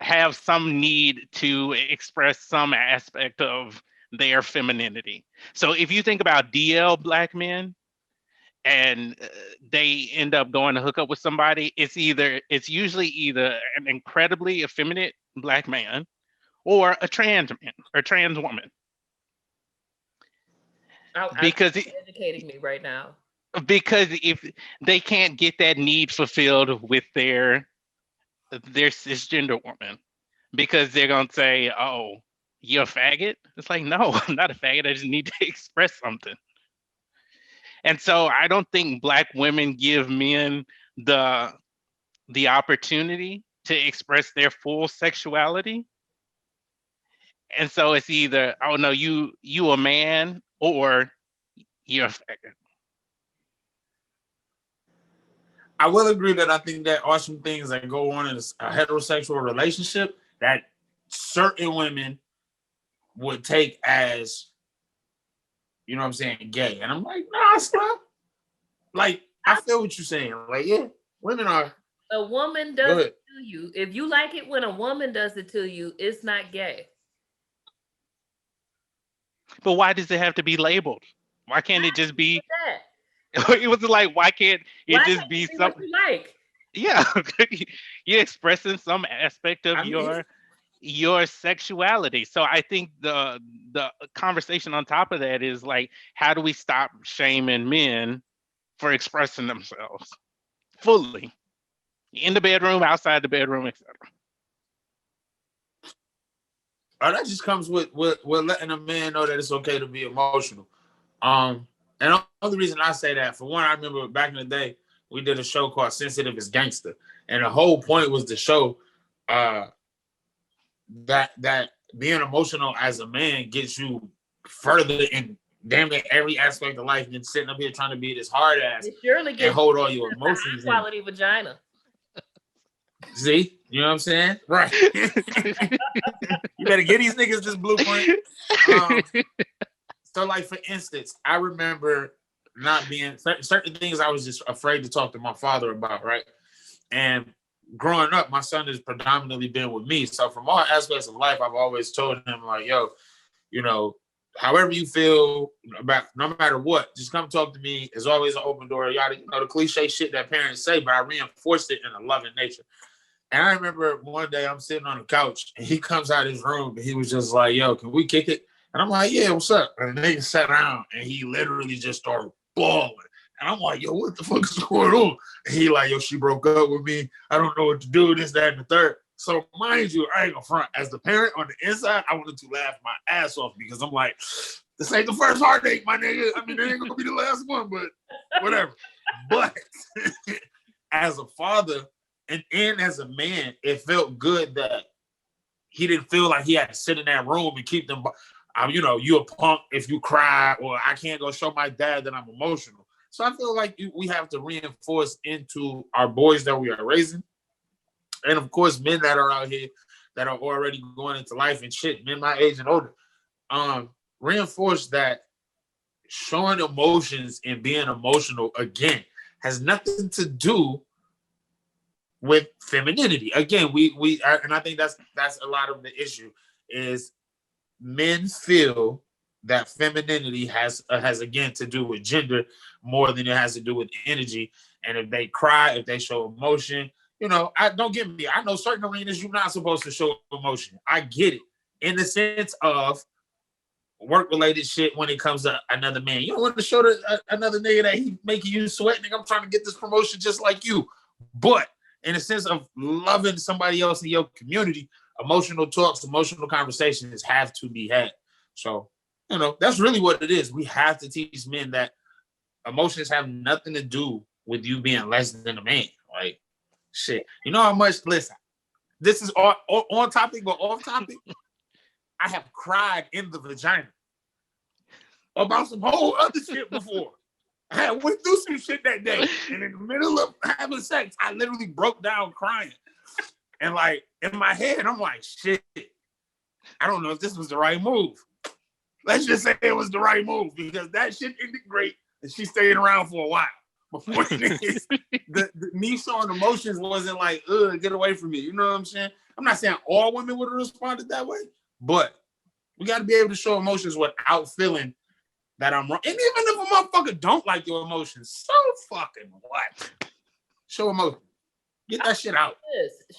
have some need to express some aspect of their femininity. So if you think about DL black men and they end up going to hook up with somebody, it's usually either an incredibly effeminate black man or a trans man or trans woman. I because it, You're educating me right now. because if they can't get that need fulfilled with their cisgender woman, because they're gonna say, "Oh, you're a faggot." It's like, no, I'm not a faggot. I just need to express something. And so I don't think black women give men the the opportunity to express their full sexuality. And so it's either, oh no, you a man, or you're a faggot. I will agree that I think there are some things that go on in a heterosexual relationship that certain women would take as, you know what I'm saying, gay. And I'm like, nah, stop. Like, I feel what you're saying. Like, yeah, women are. A woman Go does it ahead. to you. If you like it when a woman does it to you, it's not gay. But why does it have to be labeled? Why can't it just be? That. It was like, why can't it Why just can't be it be what something? you like? Yeah, you're expressing some aspect of I mean, your sexuality. So I think the conversation on top of that is like, how do we stop shaming men for expressing themselves fully in the bedroom, outside the bedroom, etc. that just comes with letting a man know that it's okay to be emotional. And the only reason I say that, for one, I remember back in the day, we did a show called Sensitive is Gangster. And the whole point was to show uh, that being emotional as a man gets you further in damn near every aspect of life than sitting up here trying to be this hard ass It surely and gets hold all your high emotions in. quality vagina. See, you know what I'm saying? Right. You better get these niggas this blueprint. So, like for instance, I remember not being certain things I was just afraid to talk to my father about, right? And growing up, my son has predominantly been with me. So from all aspects of life, I've always told him, like, yo, you know, however you feel about no matter what, just come talk to me. There's always an open door. Yada, you know, the cliche shit that parents say, but I reinforced it in a loving nature. And I remember one day I'm sitting on the couch and he comes out of his room and he was just like, yo, can we kick it? And I'm like, yeah, what's up? And the nigga sat down and he literally just started bawling. And I'm like, yo, what the fuck is going on? And he like, yo, she broke up with me. I don't know what to do, this, that, and the third. So mind you, I ain't gonna front. As the parent on the inside, I wanted to laugh my ass off because I'm like, this ain't the first heartache, my nigga. I mean, it ain't gonna be the last one, but whatever. But as a father and as a man, it felt good that he didn't feel like he had to sit in that room and keep them, you know, you a punk if you cry, or I can't go show my dad that I'm emotional. So I feel like we have to reinforce into our boys that we are raising. And of course, men that are out here that are already going into life and shit, men my age and older, reinforce that showing emotions and being emotional, again, has nothing to do with femininity. Again, and I think that's a lot of the issue is men feel that femininity has again to do with gender more than it has to do with energy. And if they cry, if they show emotion, you know, I don't get me. I know certain arenas you're not supposed to show emotion. I get it in the sense of work-related shit when it comes to another man. You don't want to show another nigga that he making you sweat. Nigga, I'm trying to get this promotion just like you. But in the sense of loving somebody else in your community, emotional talks, emotional conversations have to be had. So, you know, that's really what it is. We have to teach men that emotions have nothing to do with you being less than a man. Like, shit. You know how much, listen, this is on topic, but off topic. I have cried in the vagina about some whole other shit before. I went through some shit that day, and in the middle of having sex, I literally broke down crying. And like in my head, I'm like, shit, I don't know if this was the right move. Let's just say it was the right move because that shit ended great, and she stayed around for a while. Before the me showing emotions wasn't like, ugh, get away from me. You know what I'm saying? I'm not saying all women would have responded that way, but we got to be able to show emotions without feeling that I'm wrong. And even if a motherfucker don't like your emotions, so fucking what? Show emotion. Get that shit out.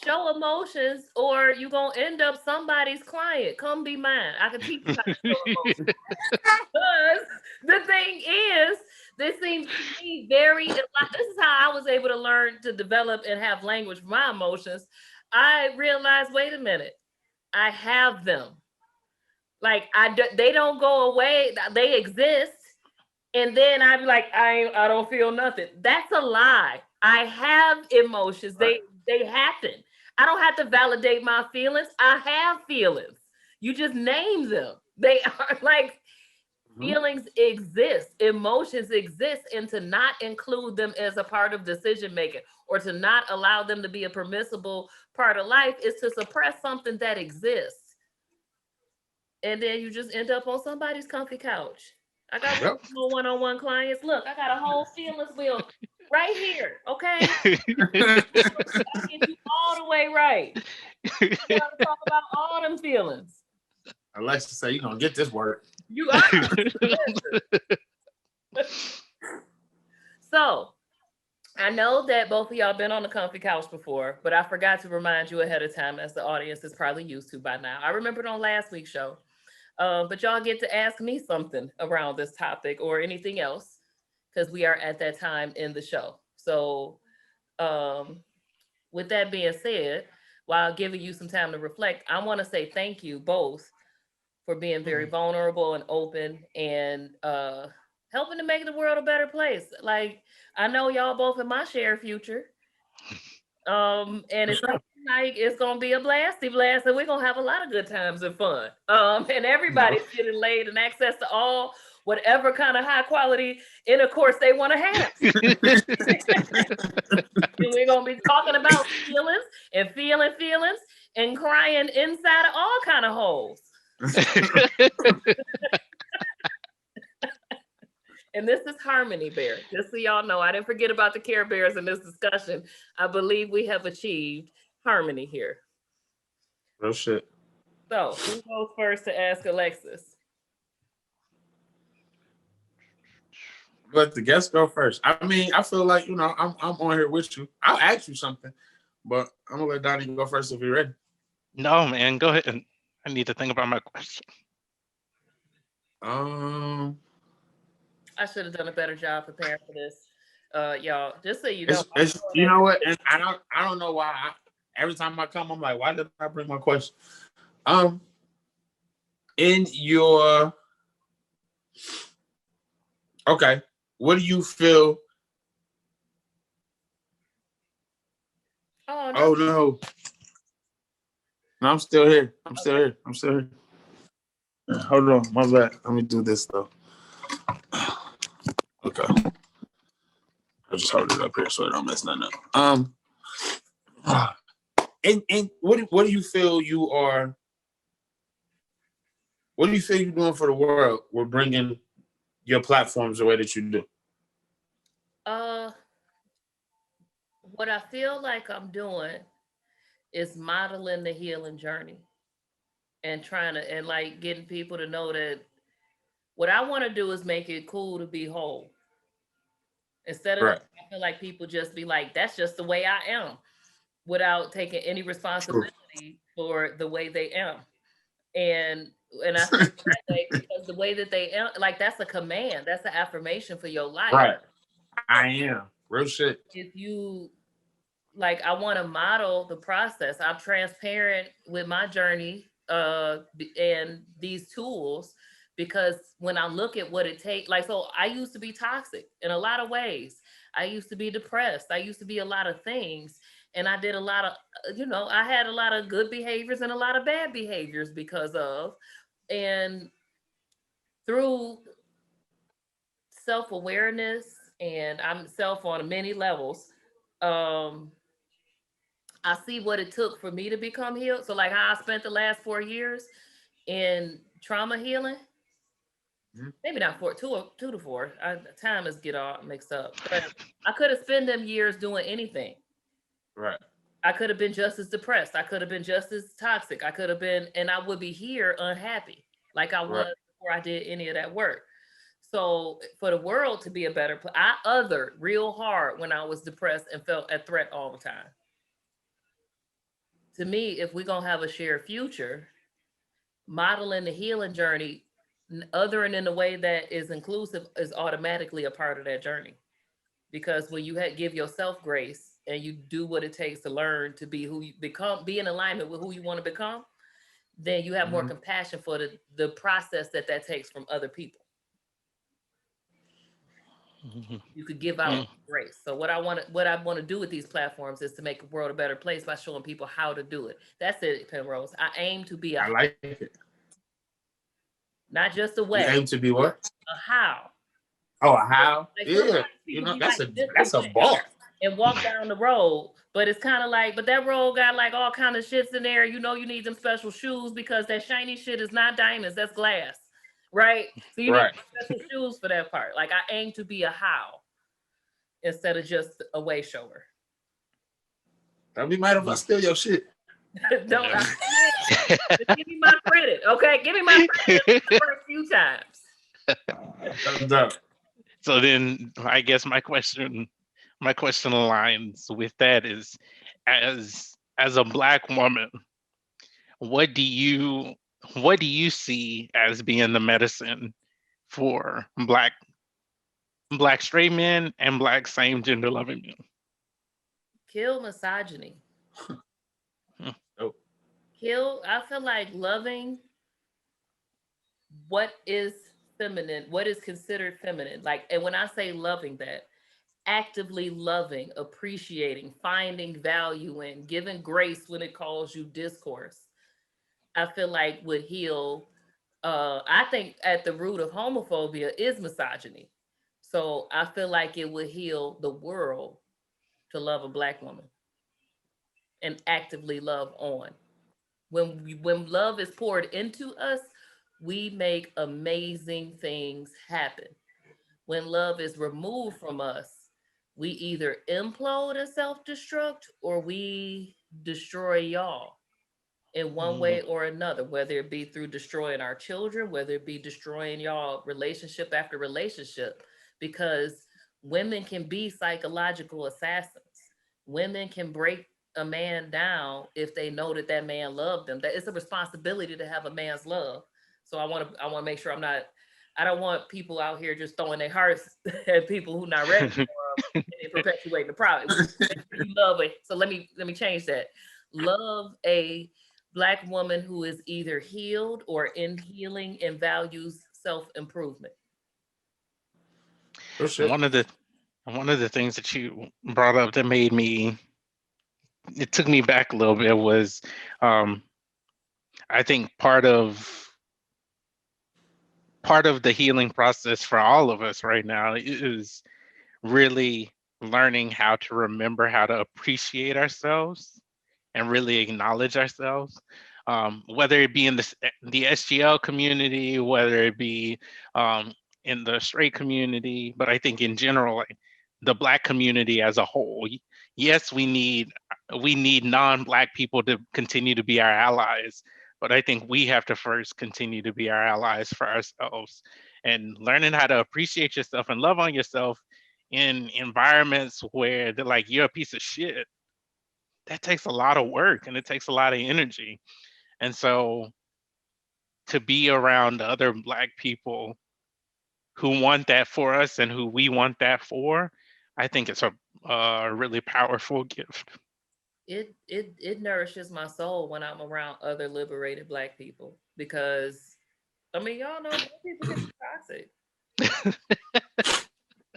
Show emotions, or you gonna end up somebody's client. Come be mine. I can teach you how to show emotions. Because the thing is, this seems to me this is how I was able to learn to develop and have language for my emotions. I realized, wait a minute, I have them. Like they don't go away. They exist, and then I'm like, I don't feel nothing. That's a lie. I have emotions. Right. They happen. I don't have to validate my feelings. I have feelings. You just name them. They are like feelings exist, emotions exist, and to not include them as a part of decision making or to not allow them to be a permissible part of life is to suppress something that exists. And then you just end up on somebody's comfy couch. I got Yep. one-on-one clients. Look, I got a whole feelings wheel right here. Okay, I get you all the way right. You gotta talk about all them feelings. Alexa say you gonna get this work. You are. So I know that both of y'all been on the comfy couch before, but I forgot to remind you ahead of time, as the audience is probably used to by now. I remembered on last week's show. But y'all get to ask me something around this topic or anything else because we are at that time in the show. So, with that being said, while giving you some time to reflect, I want to say thank you both for being very vulnerable and open and helping to make the world a better place. Like, I know y'all both in my shared future. And it's like it's gonna be a blasty blast, and we're gonna have a lot of good times and fun. And everybody's getting laid and access to all whatever kind of high quality intercourse they want to have. And we're gonna be talking about feelings and feeling feelings and crying inside of all kind of holes. And this is Harmony Bear. Just so y'all know, I didn't forget about the Care Bears in this discussion. I believe we have achieved harmony here. Real shit. So, who goes first to ask Alexis? Let the guest go first. I mean, I feel like I'm on here with you. I'll ask you something, but I'm gonna let Donnie go first if you're ready. No, man, go ahead. And I need to think about my question. Um, I should have done a better job preparing for this. Y'all, just so you know, it's you know what, and I don't know why. Every time I come, I'm like, why did I bring my question? Um, in your okay, what do you feel? Oh, Oh no. no, no, I'm still here. I'm still here. I'm still here. Hold on, my bad. Let me do this though. Okay, I just hold it up here so I don't mess nothing up. And what do you feel you are? What do you feel you're doing for the world? We're bringing your platforms the way that you do. Uh, what I feel like I'm doing is modeling the healing journey and trying to, and like getting people to know that what I want to do is make it cool to be whole. Instead of, Right. I feel like people just be like, that's just the way I am without taking any True. responsibility for the way they am. And I say that way because the way that they am, like that's a command, that's an affirmation for your life. Right. I am. Real shit. If you like, I want to model the process. I'm transparent with my journey and these tools because when I look at what it takes, like, so I used to be toxic in a lot of ways. I used to be depressed. I used to be a lot of things. And I did a lot of, I had a lot of good behaviors and a lot of bad behaviors because of, and through self awareness, and I'm self on many levels. Um, I see what it took for me to become healed. So, like how I spent the last 4 years in trauma healing, Mhm. maybe not 2 to 4. Time is get all mixed up, but I could have spent them years doing anything. Right. I could have been just as depressed. I could have been just as toxic. I could have been, and I would be here unhappy, like I Right. was before I did any of that work. So, for the world to be a better place, I othered real hard when I was depressed and felt a threat all the time. To me, if we're gonna have a shared future, modeling the healing journey, othering in a way that is inclusive, is automatically a part of that journey. Because when you give yourself grace and you do what it takes to learn to be who you become, be in alignment with who you want to become, then you have more Mhm. compassion for the process that takes from other people. Mhm. You could give out Mm. grace. So what I want to do with these platforms is to make the world a better place by showing people how to do it. That's it, Penrose. I aim to be I like it. not just a You way, aim to be what? a how. Oh, how? Like Yeah. sometimes people be That's like, a this the that's a way, bar. and walk down the road. But it's kind of like, but that road got like all kind of shits in there. You need them special shoes because that shiny shit is not diamonds, that's glass. Right? So you need Right. special shoes for that part. Like I aim to be a how instead of just a way shower. Don't be mad if I Mm. steal your shit. Don't I Yeah. did. Just give me my credit. Okay. Give me my credit the first few times. No doubt. So then I guess my question aligns with that is, as a black woman, what do you what do you see as being the medicine for black straight men and black same gender loving men? Kill misogyny. Hmm. Oh, I feel like loving what is feminine, what is considered feminine. Like, and when I say loving that, actively loving, appreciating, finding value in, giving grace when it calls you discourse, I feel like would heal. I think at the root of homophobia is misogyny. So I feel like it would heal the world to love a black woman. and actively love on. When love is poured into us, we make amazing things happen. When love is removed from us, we either implode and self-destruct or we destroy y'all in one Mm, way or another, whether it be through destroying our children, whether it be destroying y'all relationship after relationship, because women can be psychological assassins. Women can break a man down if they know that that man loved them. That it's a responsibility to have a man's love. So I want to make sure I don't want people out here just throwing their hearts at people who not ready for them and then perpetuating the problem. Make sure you love it. So let me change that. Love a Black woman who is either healed or in healing and values self improvement. Oh and shit. one of the things that you brought up that made me it took me back a little bit was um, I think part of the healing process for all of us right now is really learning how to remember how to appreciate ourselves and really acknowledge ourselves, whether it be in the SGL community, whether it be um, in the straight community, but I think in general, like, the Black community as a whole. Yes, we need non-Black people to continue to be our allies, but I think we have to first continue to be our allies for ourselves, and learning how to appreciate yourself and love on yourself in environments where they're like, you're a piece of shit. That takes a lot of work and it takes a lot of energy. And so to be around other Black people who want that for us and who we want that for, I think it's a really powerful gift. It nourishes my soul when I'm around other liberated Black people because I mean y'all know Black people can be toxic.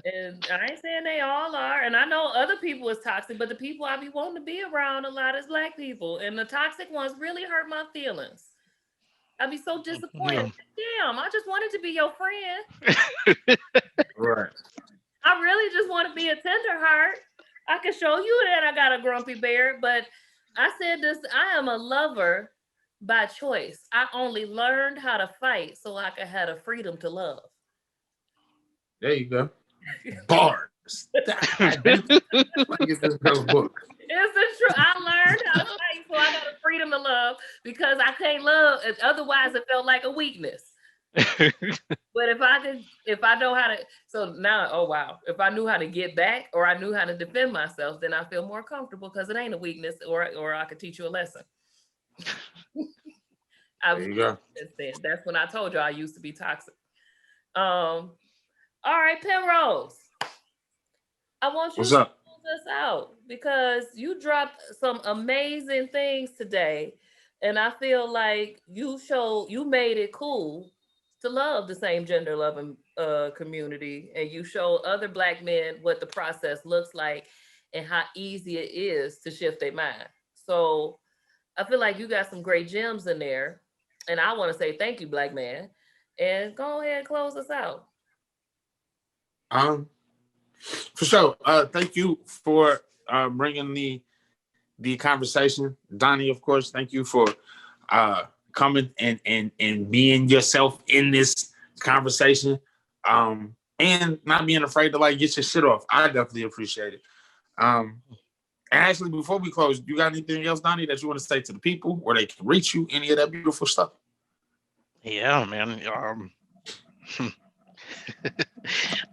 And I ain't saying they all are, and I know other people is toxic, but the people I be wanting to be around a lot is Black people, and the toxic ones really hurt my feelings. I be so disappointed. Yeah. Damn, I just wanted to be your friend. Right. I really just want to be a tender heart. I can show you that I got a grumpy bear, but I said this I am a lover by choice. I only learned how to fight so I could have the freedom to love. There you go. Bars. Let me get this girl's book. It's the truth. I learned how to fight so I got the freedom to love because I can't love. Otherwise, it felt like a weakness. But if I know how to, so now, oh wow, if I knew how to get back or I knew how to defend myself, then I feel more comfortable because it ain't a weakness, or I could teach you a lesson. There I've you go. since then. That's when I told you I used to be toxic. All right, Penrose, I want you What's to up? close us out because you dropped some amazing things today, and I feel like you made it cool to love the same gender loving community, and you show other Black men what the process looks like and how easy it is to shift their mind. So I feel like you got some great gems in there, and I want to say thank you, Black man, and go ahead and close us out. Um, for sure. Thank you for bringing the conversation, Donnie. Of course, thank you for coming and being yourself in this conversation, and not being afraid to like get your shit off. I definitely appreciate it. And actually, before we close, you got anything else, Donnie, that you want to say to the people where they can reach you? Any of that beautiful stuff? Yeah, man.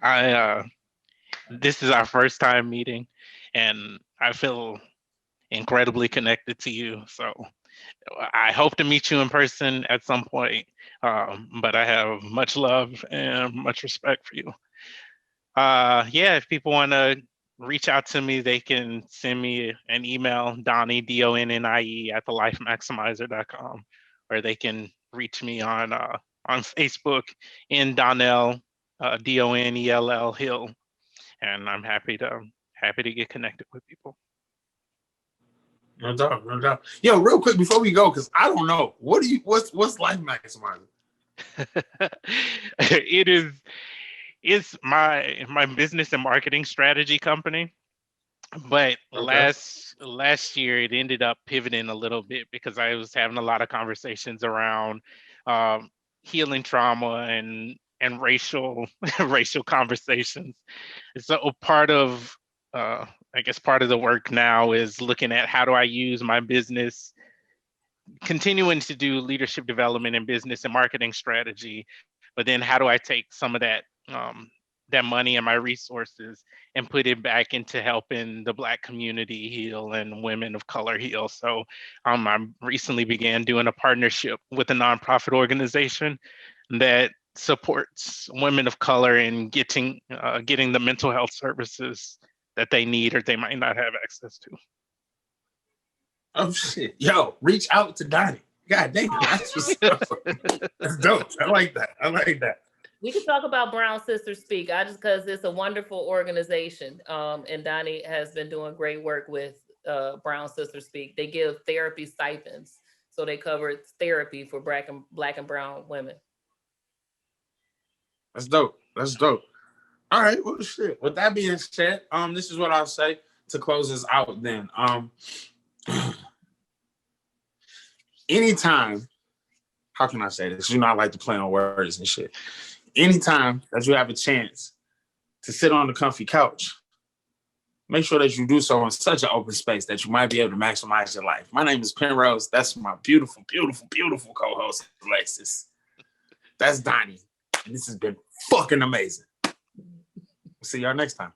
I This is our first time meeting, and I feel incredibly connected to you. So I hope to meet you in person at some point. But I have much love and much respect for you. Yeah, if people want to reach out to me, they can send me an email, Donnie, DONNIE, at thelifemaximizer.com, or they can reach me on Facebook in Donnell, Donnell Hill, and I'm happy to get connected with people. No doubt, no doubt. Yo, real quick before we go, because I don't know. What's Life Maximizer? It is it's my business and marketing strategy company. But Okay. last year it ended up pivoting a little bit because I was having a lot of conversations around um, healing trauma and racial racial conversations. And so part of I guess part of the work now is looking at how do I use my business, continuing to do leadership development and business and marketing strategy, but then how do I take some of that money and my resources and put it back into helping the Black community heal and women of color heal. So I recently began doing a partnership with a nonprofit organization that supports women of color in getting the mental health services that they need or they might not have access to. Oh shit. Yo, reach out to Donnie. God damn, that's what's up. That's dope. I like that. I like that. We could talk about Brown Sisters Speak. I just because it's a wonderful organization. And Donnie has been doing great work with Brown Sisters Speak. They give therapy stipends, so they cover therapy for black and brown women. That's dope. That's dope. All right. Well, shit. With that being said, this is what I'll say to close this out. Then, anytime. How can I say this? You know, I like to play on words and shit. Anytime that you have a chance to sit on the comfy couch, make sure that you do so in such an open space that you might be able to maximize your life. My name is Penrose. That's my beautiful, beautiful, beautiful co-host, Alexis. That's Donnie. And this has been fucking amazing. See y'all next time.